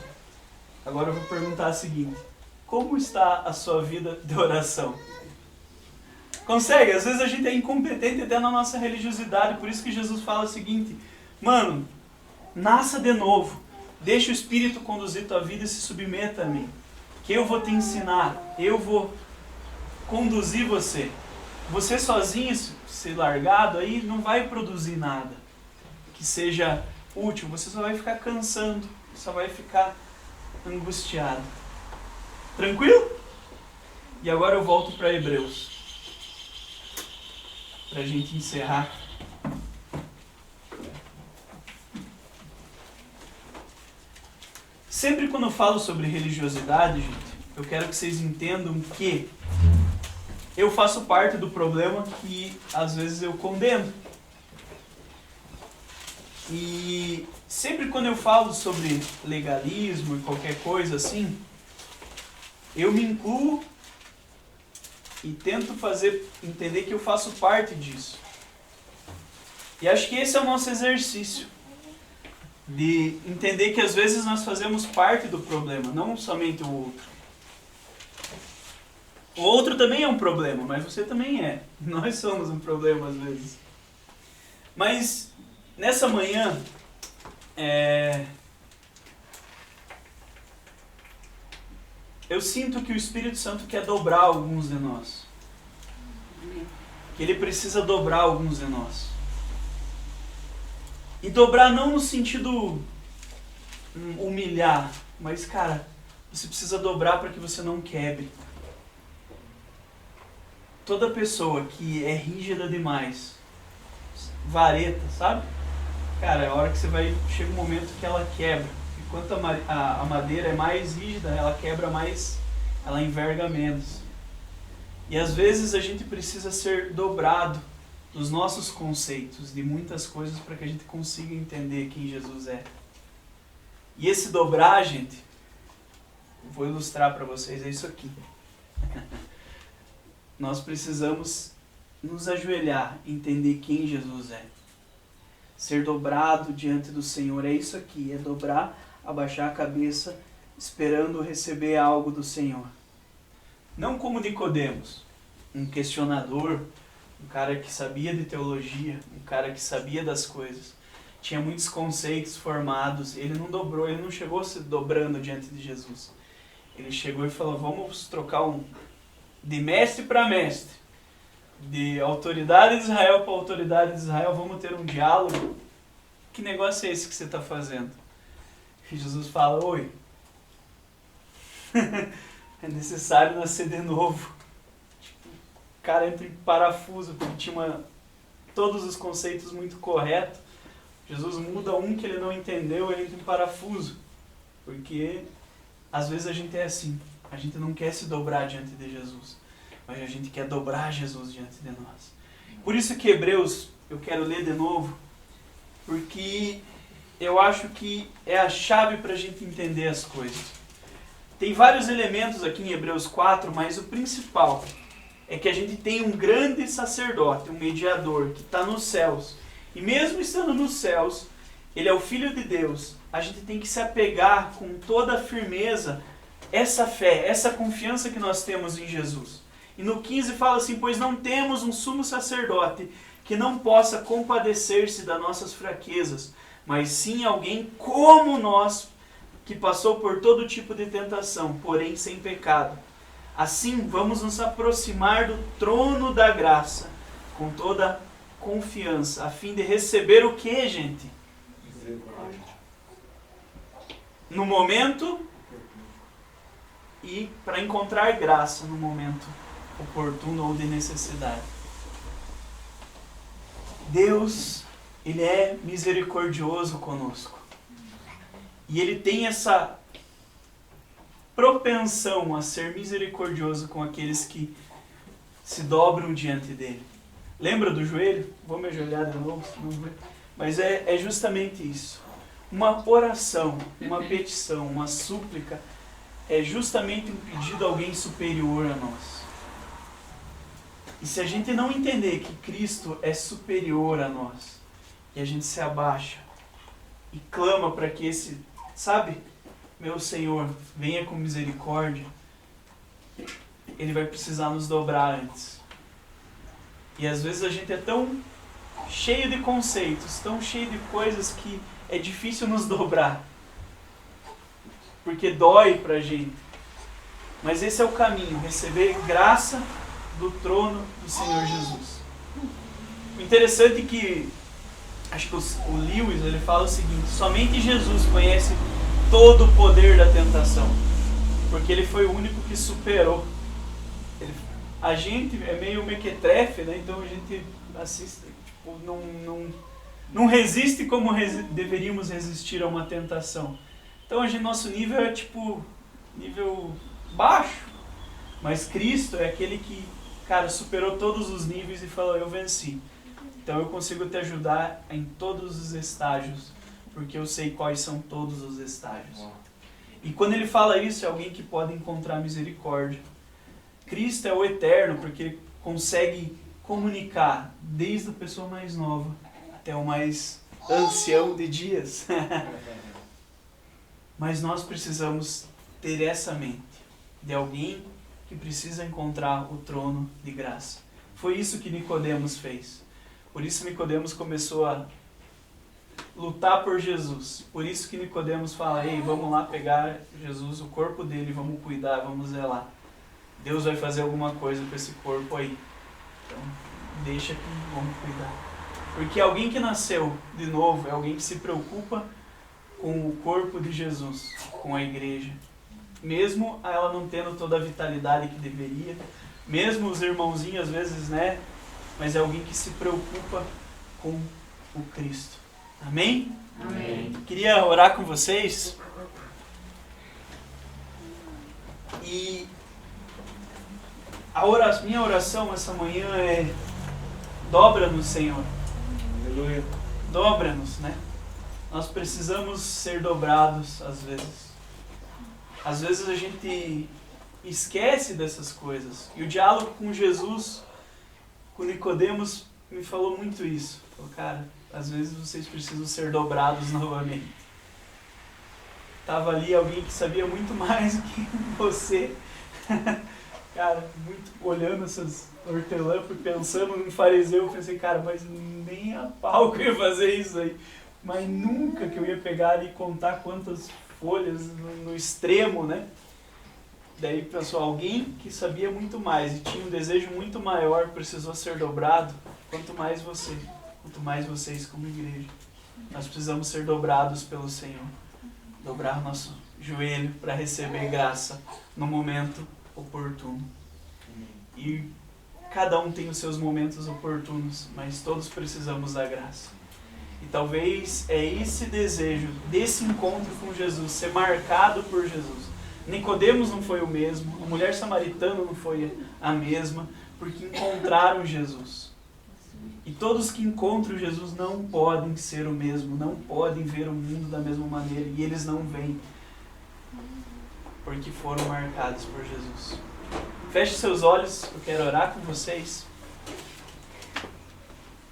Agora eu vou perguntar o seguinte: como está a sua vida de oração? Consegue? Às vezes a gente é incompetente até na nossa religiosidade, por isso que Jesus fala o seguinte: mano, nasça de novo. Deixa o Espírito conduzir tua vida e se submeta a mim. Que eu vou te ensinar. Eu vou conduzir você. Você sozinho, se largado aí, não vai produzir nada que seja útil. Você só vai ficar cansando. Só vai ficar angustiado. Tranquilo? E agora eu volto para Hebreus. Para a gente encerrar. Sempre quando eu falo sobre religiosidade, gente, eu quero que vocês entendam que eu faço parte do problema que às vezes eu condeno. E sempre quando eu falo sobre legalismo e qualquer coisa assim, eu me incluo e tento fazer entender que eu faço parte disso. E acho que esse é o nosso exercício. De entender que às vezes nós fazemos parte do problema, não somente o outro. O outro também é um problema, mas você também é. Nós somos um problema às vezes. Mas nessa manhã, eu sinto que o Espírito Santo quer dobrar alguns de nós. Que ele precisa dobrar alguns de nós. E dobrar não no sentido humilhar, mas, cara, você precisa dobrar para que você não quebre. Toda pessoa que é rígida demais, vareta, sabe? Cara, é a hora que chega um momento que ela quebra. E quanto a madeira é mais rígida, ela quebra mais, ela enverga menos. E às vezes a gente precisa ser dobrado dos nossos conceitos, de muitas coisas, para que a gente consiga entender quem Jesus é. E esse dobrar, gente, vou ilustrar para vocês, é isso aqui. Nós precisamos nos ajoelhar, entender quem Jesus é. Ser dobrado diante do Senhor é isso aqui, é dobrar, abaixar a cabeça, esperando receber algo do Senhor. Não como Nicodemos, um questionador, um cara que sabia de teologia, um cara que sabia das coisas, tinha muitos conceitos formados, ele não dobrou, ele não chegou se dobrando diante de Jesus. Ele chegou e falou: vamos trocar de mestre para mestre, de autoridade de Israel para autoridade de Israel, vamos ter um diálogo. Que negócio é esse que você está fazendo? E Jesus fala: oi, é necessário nascer de novo. O cara entra em parafuso, porque tinha todos os conceitos muito corretos. Jesus muda um que ele não entendeu, ele entra em parafuso. Porque Às vezes a gente é assim, a gente não quer se dobrar diante de Jesus, mas a gente quer dobrar Jesus diante de nós. Por isso que Hebreus, eu quero ler de novo, porque eu acho que é a chave para a gente entender as coisas. Tem vários elementos aqui em Hebreus 4, mas o principal é que a gente tem um grande sacerdote, um mediador, que está nos céus. E mesmo estando nos céus, ele é o Filho de Deus. A gente tem que se apegar com toda a firmeza essa fé, essa confiança que nós temos em Jesus. E no 15 fala assim, pois não temos um sumo sacerdote que não possa compadecer-se das nossas fraquezas, mas sim alguém como nós, que passou por todo tipo de tentação, porém sem pecado. Assim, vamos nos aproximar do trono da graça, com toda confiança, a fim de receber o que, gente? No momento e para encontrar graça no momento oportuno ou de necessidade. Deus, Ele é misericordioso conosco. E Ele tem essa propensão a ser misericordioso com aqueles que se dobram diante dEle. Lembra do joelho? Vou me ajoelhar de novo, mas é justamente isso. Uma oração, uma petição, uma súplica é justamente um pedido a alguém superior a nós. E se a gente não entender que Cristo é superior a nós, e a gente se abaixa e clama para que esse, meu Senhor, venha com misericórdia, Ele vai precisar nos dobrar antes. E às vezes a gente é tão cheio de conceitos, tão cheio de coisas que é difícil nos dobrar. Porque dói pra gente. Mas esse é o caminho, receber graça do trono do Senhor Jesus. O interessante é que, acho que o Lewis, ele fala o seguinte, somente Jesus conhece todo o poder da tentação. Porque Ele foi o único que superou. A gente é meio mequetrefe, né? Então a gente assiste, não resiste como deveríamos resistir a uma tentação. Então nosso nível é nível baixo. Mas Cristo é aquele que, superou todos os níveis e falou, eu venci. Então eu consigo te ajudar em todos os estágios, porque eu sei quais são todos os estágios. E quando Ele fala isso, é alguém que pode encontrar misericórdia. Cristo é o eterno, porque Ele consegue comunicar desde a pessoa mais nova até o mais ancião de dias. Mas nós precisamos ter essa mente de alguém que precisa encontrar o trono de graça. Foi isso que Nicodemos fez. Por isso Nicodemos começou a lutar por Jesus. Por isso que Nicodemos fala, ei, vamos lá pegar Jesus, o corpo dele, vamos cuidar, vamos zelar. Deus vai fazer alguma coisa com esse corpo aí. Então, deixa que vamos cuidar. Porque alguém que nasceu de novo é alguém que se preocupa com o corpo de Jesus, com a igreja. Mesmo ela não tendo toda a vitalidade que deveria, mesmo os irmãozinhos às vezes, né? Mas é alguém que se preocupa com o Cristo. Amém? Amém. Queria orar com vocês. E minha oração essa manhã é: dobra-nos, Senhor. Aleluia. Dobra-nos, né? Nós precisamos ser dobrados às vezes. Às vezes a gente esquece dessas coisas. E o diálogo com Jesus, com Nicodemos, me falou muito isso. Falou, às vezes vocês precisam ser dobrados novamente. Tava ali alguém que sabia muito mais do que você. Muito olhando essas hortelã, fui pensando no fariseu, eu pensei, mas nem a pau que eu ia fazer isso aí. Mas nunca que eu ia pegar e contar quantas folhas no extremo, né? Daí pensou, alguém que sabia muito mais e tinha um desejo muito maior, precisou ser dobrado, quanto mais vocês como igreja. Nós precisamos ser dobrados pelo Senhor. Dobrar nosso joelho para receber graça no momento oportuno. E cada um tem os seus momentos oportunos, mas todos precisamos da graça. E talvez é esse desejo desse encontro com Jesus, ser marcado por Jesus, Nicodemos não foi o mesmo, a mulher samaritana não foi a mesma, porque encontraram Jesus. E todos que encontram Jesus não podem ser o mesmo, não podem ver o mundo da mesma maneira, e eles não veem, porque foram marcados por Jesus. Feche seus olhos, eu quero orar com vocês.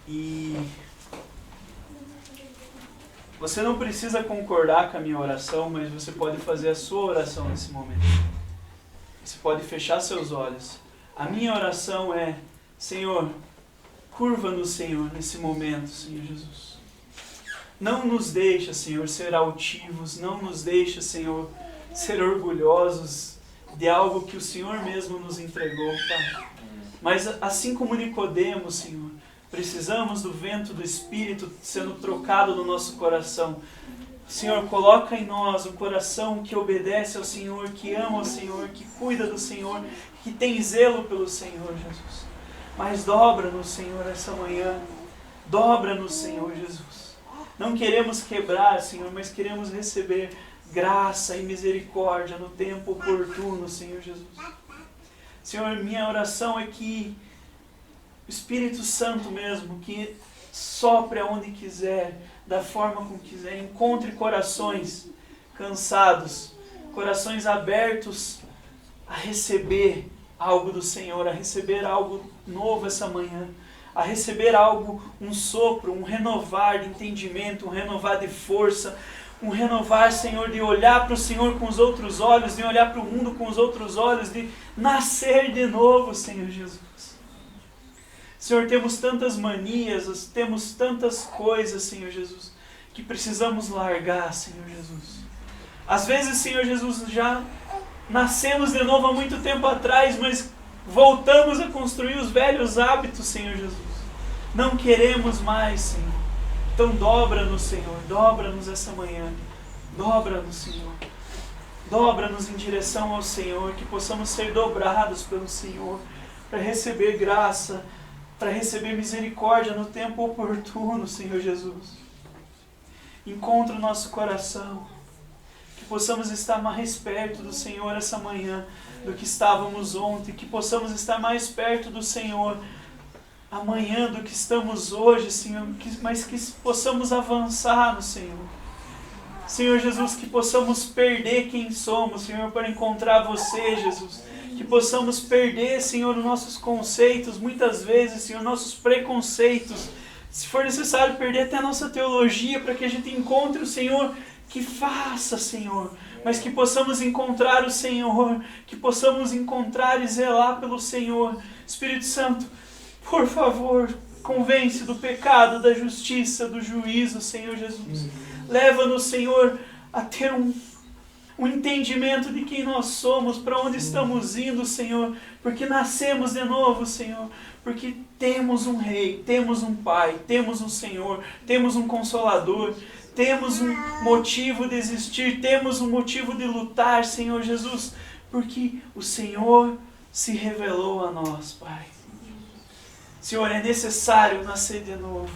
E você não precisa concordar com a minha oração, mas você pode fazer a sua oração nesse momento. Você pode fechar seus olhos. A minha oração é: Senhor, curva-nos, Senhor, nesse momento, Senhor Jesus. Não nos deixa, Senhor, ser altivos, não nos deixa, Senhor, ser orgulhosos de algo que o Senhor mesmo nos entregou, Pai. Mas assim como Nicodemos, Senhor, precisamos do vento do Espírito sendo trocado no nosso coração. Senhor, coloca em nós um coração que obedece ao Senhor, que ama ao Senhor, que cuida do Senhor, que tem zelo pelo Senhor, Jesus. Mas dobra-nos, Senhor, essa manhã. Dobra-nos, Senhor Jesus. Não queremos quebrar, Senhor, mas queremos receber graça e misericórdia no tempo oportuno, Senhor Jesus. Senhor, minha oração é que o Espírito Santo mesmo, que sopre aonde quiser, da forma como quiser, encontre corações cansados, corações abertos a receber algo do Senhor, a receber algo novo essa manhã, a receber algo, um sopro, um renovar de entendimento, um renovar de força, um renovar, Senhor, de olhar para o Senhor com os outros olhos, de olhar para o mundo com os outros olhos, de nascer de novo, Senhor Jesus. Senhor, temos tantas manias, temos tantas coisas, Senhor Jesus, que precisamos largar, Senhor Jesus. Às vezes, Senhor Jesus, já nascemos de novo há muito tempo atrás, mas voltamos a construir os velhos hábitos, Senhor Jesus. Não queremos mais, Senhor. Então dobra-nos, Senhor, dobra-nos essa manhã. Dobra-nos, Senhor. Dobra-nos em direção ao Senhor, que possamos ser dobrados pelo Senhor, para receber graça, para receber misericórdia no tempo oportuno, Senhor Jesus. Encontra o nosso coração, que possamos estar mais perto do Senhor essa manhã do que estávamos ontem, que possamos estar mais perto do Senhor amanhã do que estamos hoje, Senhor, mas que possamos avançar no Senhor. Senhor Jesus, que possamos perder quem somos, Senhor, para encontrar você, Jesus. Que possamos perder, Senhor, os nossos conceitos, muitas vezes, Senhor, nossos preconceitos. Se for necessário, perder até a nossa teologia para que a gente encontre o Senhor, que faça, Senhor. Mas que possamos encontrar o Senhor, que possamos encontrar e zelar pelo Senhor. Espírito Santo, por favor, convence do pecado, da justiça, do juízo, Senhor Jesus. Leva-nos, Senhor, a ter um entendimento de quem nós somos, para onde estamos indo, Senhor, porque nascemos de novo, Senhor, porque temos um Rei, temos um Pai, temos um Senhor, temos um Consolador, temos um motivo de existir, temos um motivo de lutar, Senhor Jesus, porque o Senhor se revelou a nós, Pai. Senhor, é necessário nascer de novo,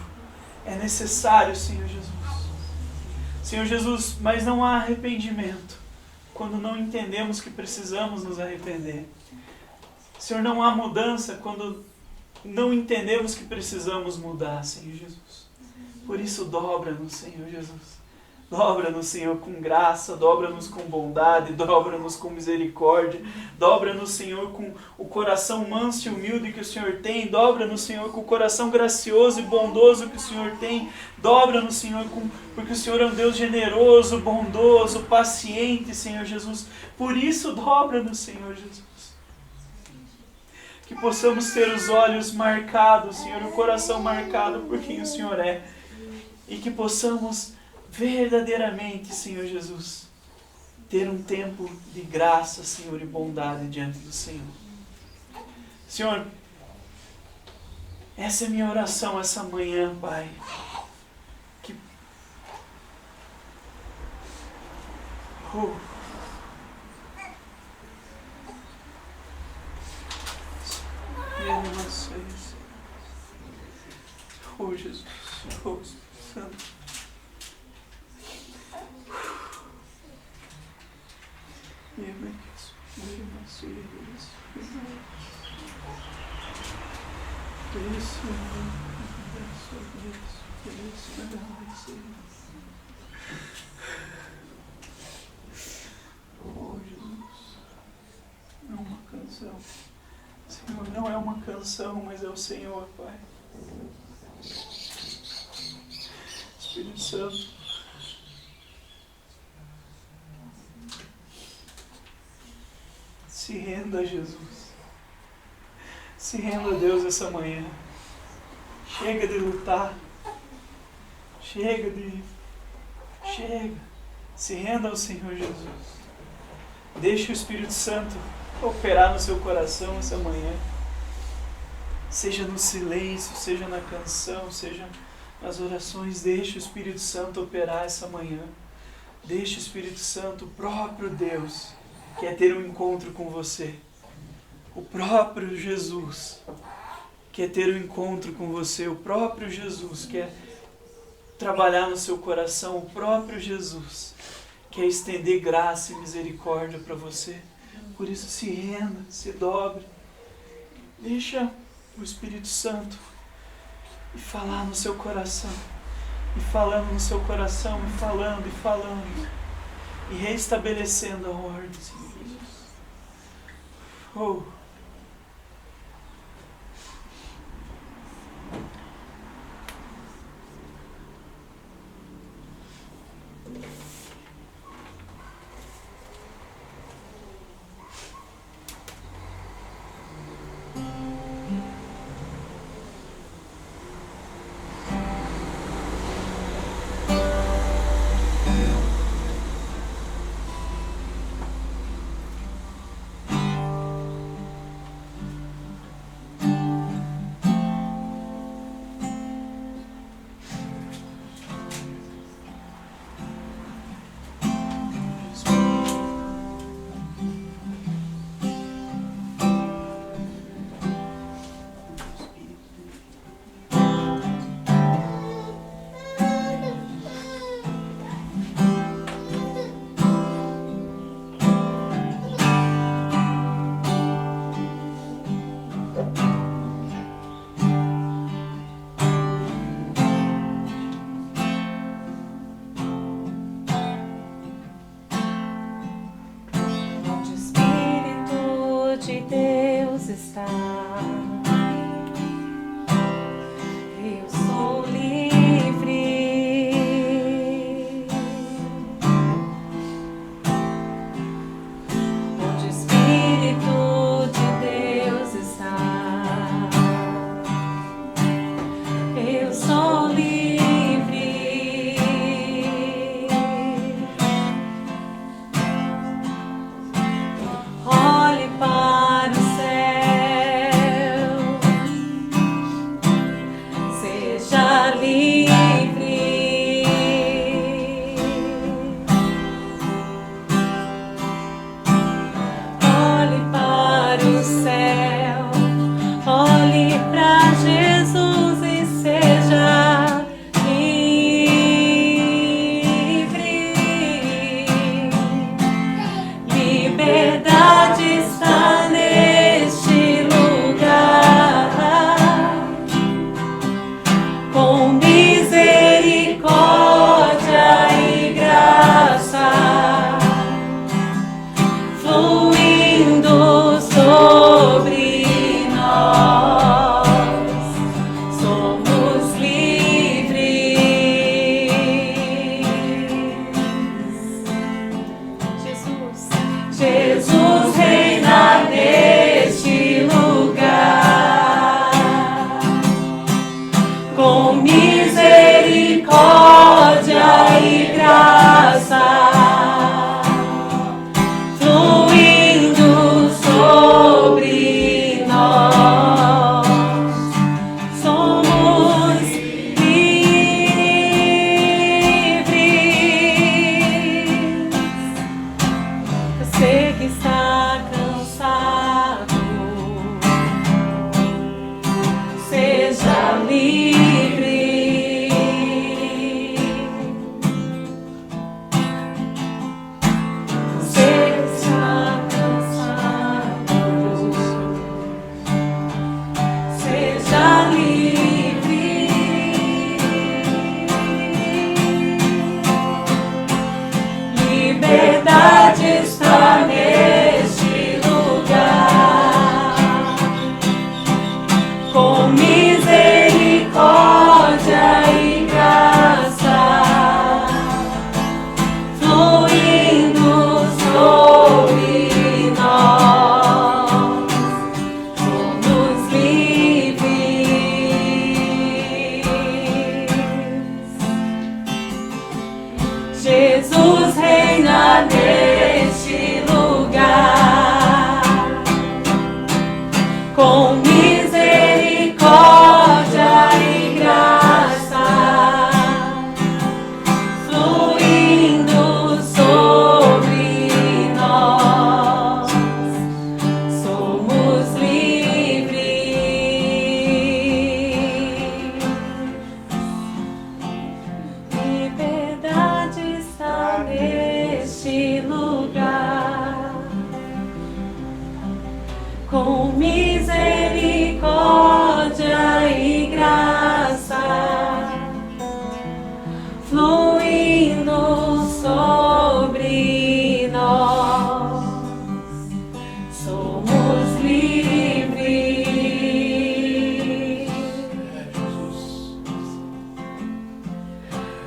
é necessário, Senhor Jesus. Senhor Jesus, mas não há arrependimento quando não entendemos que precisamos nos arrepender. Senhor, não há mudança quando não entendemos que precisamos mudar, Senhor Jesus. Por isso, dobra-nos, Senhor Jesus. Dobra-nos, Senhor, com graça, dobra-nos com bondade, dobra-nos com misericórdia, dobra-nos, Senhor, com o coração manso e humilde que o Senhor tem, dobra-nos, Senhor, com o coração gracioso e bondoso que o Senhor tem, dobra-nos, Senhor, porque o Senhor é um Deus generoso, bondoso, paciente, Senhor Jesus. Por isso, dobra-nos, Senhor Jesus. Que possamos ter os olhos marcados, Senhor, o coração marcado por quem o Senhor é, e que possamos verdadeiramente, Senhor Jesus, ter um tempo de graça, Senhor, e bondade diante do Senhor. Senhor, essa é a minha oração essa manhã, Pai. Que Jesus, Santo. Amen. Oh, Jesus. Não é uma canção. Senhor, não é uma canção, mas é o Senhor, Pai. Espírito Santo. Se renda a Jesus. Se renda a Deus essa manhã. Chega de lutar. Chega. Se renda ao Senhor Jesus. Deixe o Espírito Santo operar no seu coração essa manhã. Seja no silêncio, seja na canção, seja nas orações. Deixe o Espírito Santo operar essa manhã. Deixe o Espírito Santo, o próprio Deus, quer ter um encontro com você. O próprio Jesus quer ter um encontro com você. O próprio Jesus quer trabalhar no seu coração. O próprio Jesus quer estender graça e misericórdia para você. Por isso, se renda, se dobre. Deixa o Espírito Santo e falar no seu coração. E falando no seu coração, e falando. E reestabelecendo a ordem, Senhor Jesus. Oh. Olhe para o céu. fluindo sobre nós, somos livres.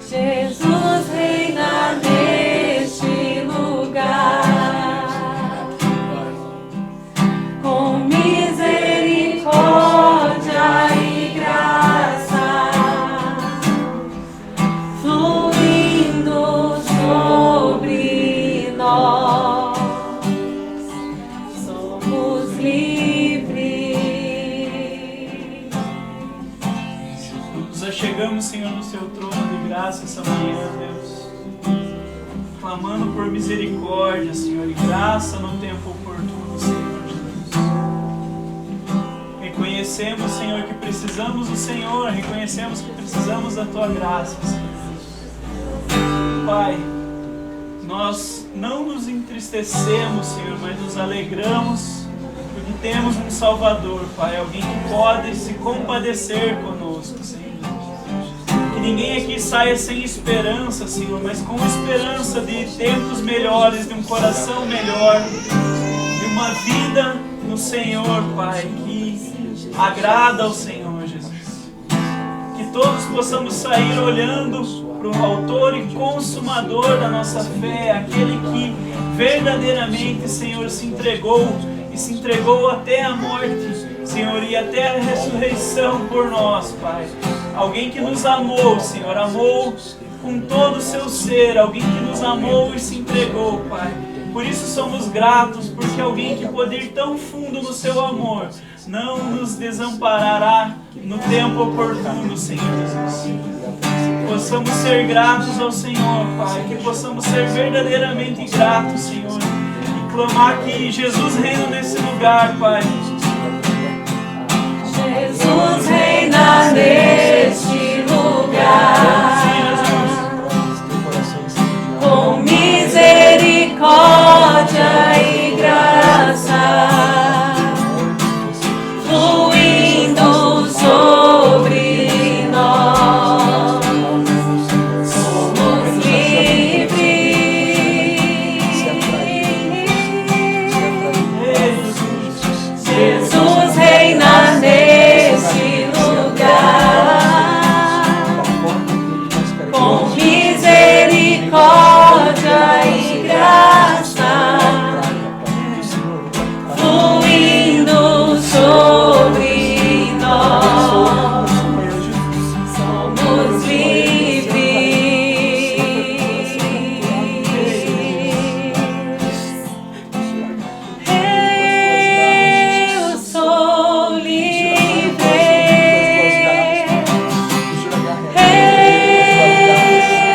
Jesus reina neste lugar, com misericórdia e graça, fluindo sobre nós, somos livres. Nos achegamos, Senhor, no seu trono de graça essa manhã, Deus, clamando por misericórdia, Senhor, e graça no tempo oportuno, Senhor Jesus. Reconhecemos, Senhor, que precisamos do Senhor, reconhecemos que precisamos da Tua graça, Senhor. Pai, nós não nos entristecemos, Senhor, mas nos alegramos porque temos um Salvador, Pai, alguém que pode se compadecer conosco, Senhor. Que ninguém aqui saia sem esperança, Senhor, mas com esperança de tempos melhores, de um coração melhor, de uma vida no Senhor, Pai, que agrada ao Senhor, Jesus. Que todos possamos sair olhando para o autor e consumador da nossa fé, aquele que verdadeiramente, Senhor, se entregou e se entregou até a morte, Senhor, e até a ressurreição por nós, Pai. Alguém que nos amou, Senhor, amou com todo o seu ser, alguém que nos amou e se entregou, Pai. Por isso somos gratos, porque alguém que pode ir tão fundo no seu amor não nos desamparará no tempo oportuno, Senhor Jesus. Possamos ser gratos ao Senhor, Pai, que possamos ser verdadeiramente gratos, Senhor, e clamar que Jesus reina nesse lugar, Pai. Jesus reina neste lugar, com misericórdia e graça, fluindo sobre nós, somos livres. Jesus reina neste lugar, com misericórdia e graça, fluindo sobre nós, somos livres. Eu sou livre.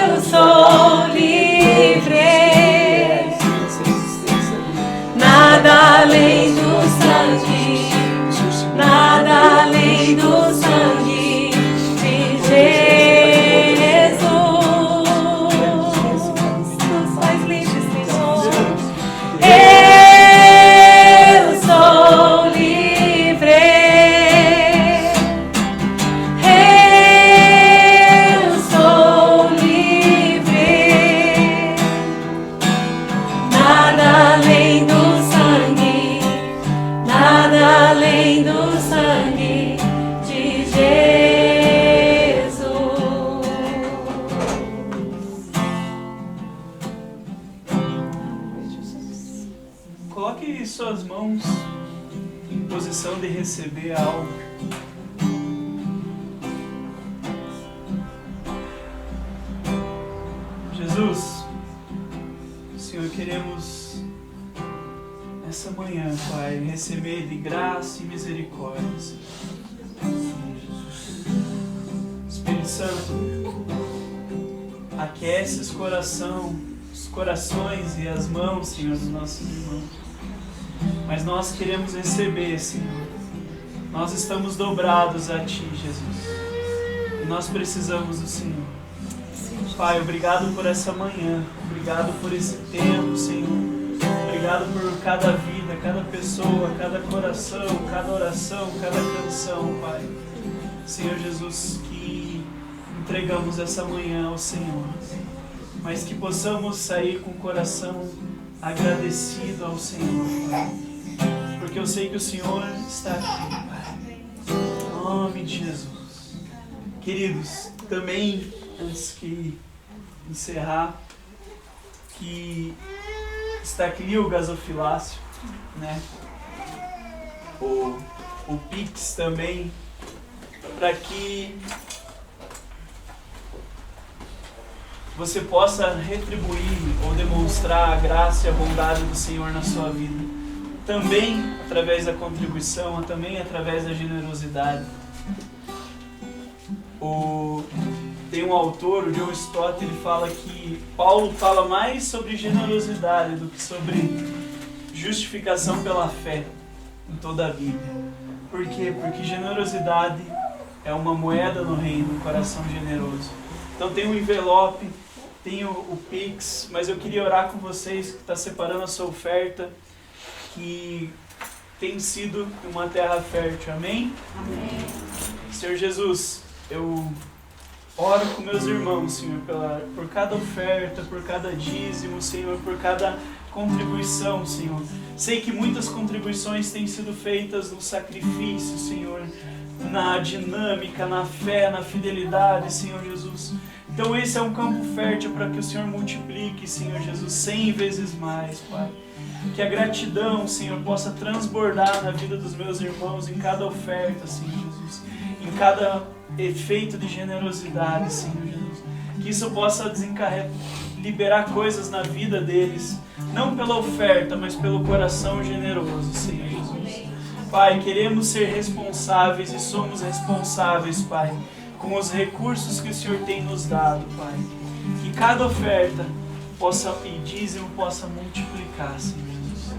Eu sou livre. Nada além do sangue, nada além do sangue de Jesus nos faz livres, Senhor. Eu sou livre. Eu sou livre. Nada além do sangue, nada além do sangue de Jesus. Coloque suas mãos em posição de receber algo. Jesus, Senhor, queremos nessa manhã, Pai, receber de graça e misericórdia, Senhor. Espírito Santo, aquece os corações e as mãos, Senhor, dos nossos irmãos. Mas nós queremos receber, Senhor. Nós estamos dobrados a Ti, Jesus. E nós precisamos do Senhor. Pai, obrigado por essa manhã. Obrigado por esse tempo, Senhor. Obrigado por cada vida, cada pessoa, cada coração, cada oração, cada canção, Pai. Senhor Jesus, que entregamos essa manhã ao Senhor, mas que possamos sair com o coração agradecido ao Senhor, Pai, porque eu sei que o Senhor está aqui, Pai, em nome de Jesus. Queridos, também, antes de encerrar, que está aqui o gasofilácio, né? O Pix também, para que você possa retribuir ou demonstrar a graça e a bondade do Senhor na sua vida. Também através da contribuição, também através da generosidade. Tem um autor, o John Stott, ele fala que Paulo fala mais sobre generosidade do que sobre justificação pela fé em toda a Bíblia. Por quê? Porque generosidade é uma moeda no reino, um coração generoso. Então tem um envelope, tem o Pix, mas eu queria orar com vocês que está separando a sua oferta, que tem sido uma terra fértil. Amém? Amém. Senhor Jesus, eu oro com meus irmãos, Senhor, por cada oferta, por cada dízimo, Senhor, por cada contribuição, Senhor. Sei que muitas contribuições têm sido feitas no sacrifício, Senhor, na dinâmica, na fé, na fidelidade, Senhor Jesus. Então esse é um campo fértil para que o Senhor multiplique, Senhor Jesus, 100 vezes mais, Pai. Que a gratidão, Senhor, possa transbordar na vida dos meus irmãos em cada oferta, Senhor Jesus, em cada efeito de generosidade, Senhor Jesus. Que isso possa liberar coisas na vida deles, não pela oferta, mas pelo coração generoso, Senhor Jesus. Pai, queremos ser responsáveis e somos responsáveis, Pai, com os recursos que o Senhor tem nos dado, Pai. Que cada oferta e dízimo possa multiplicar, Senhor Jesus.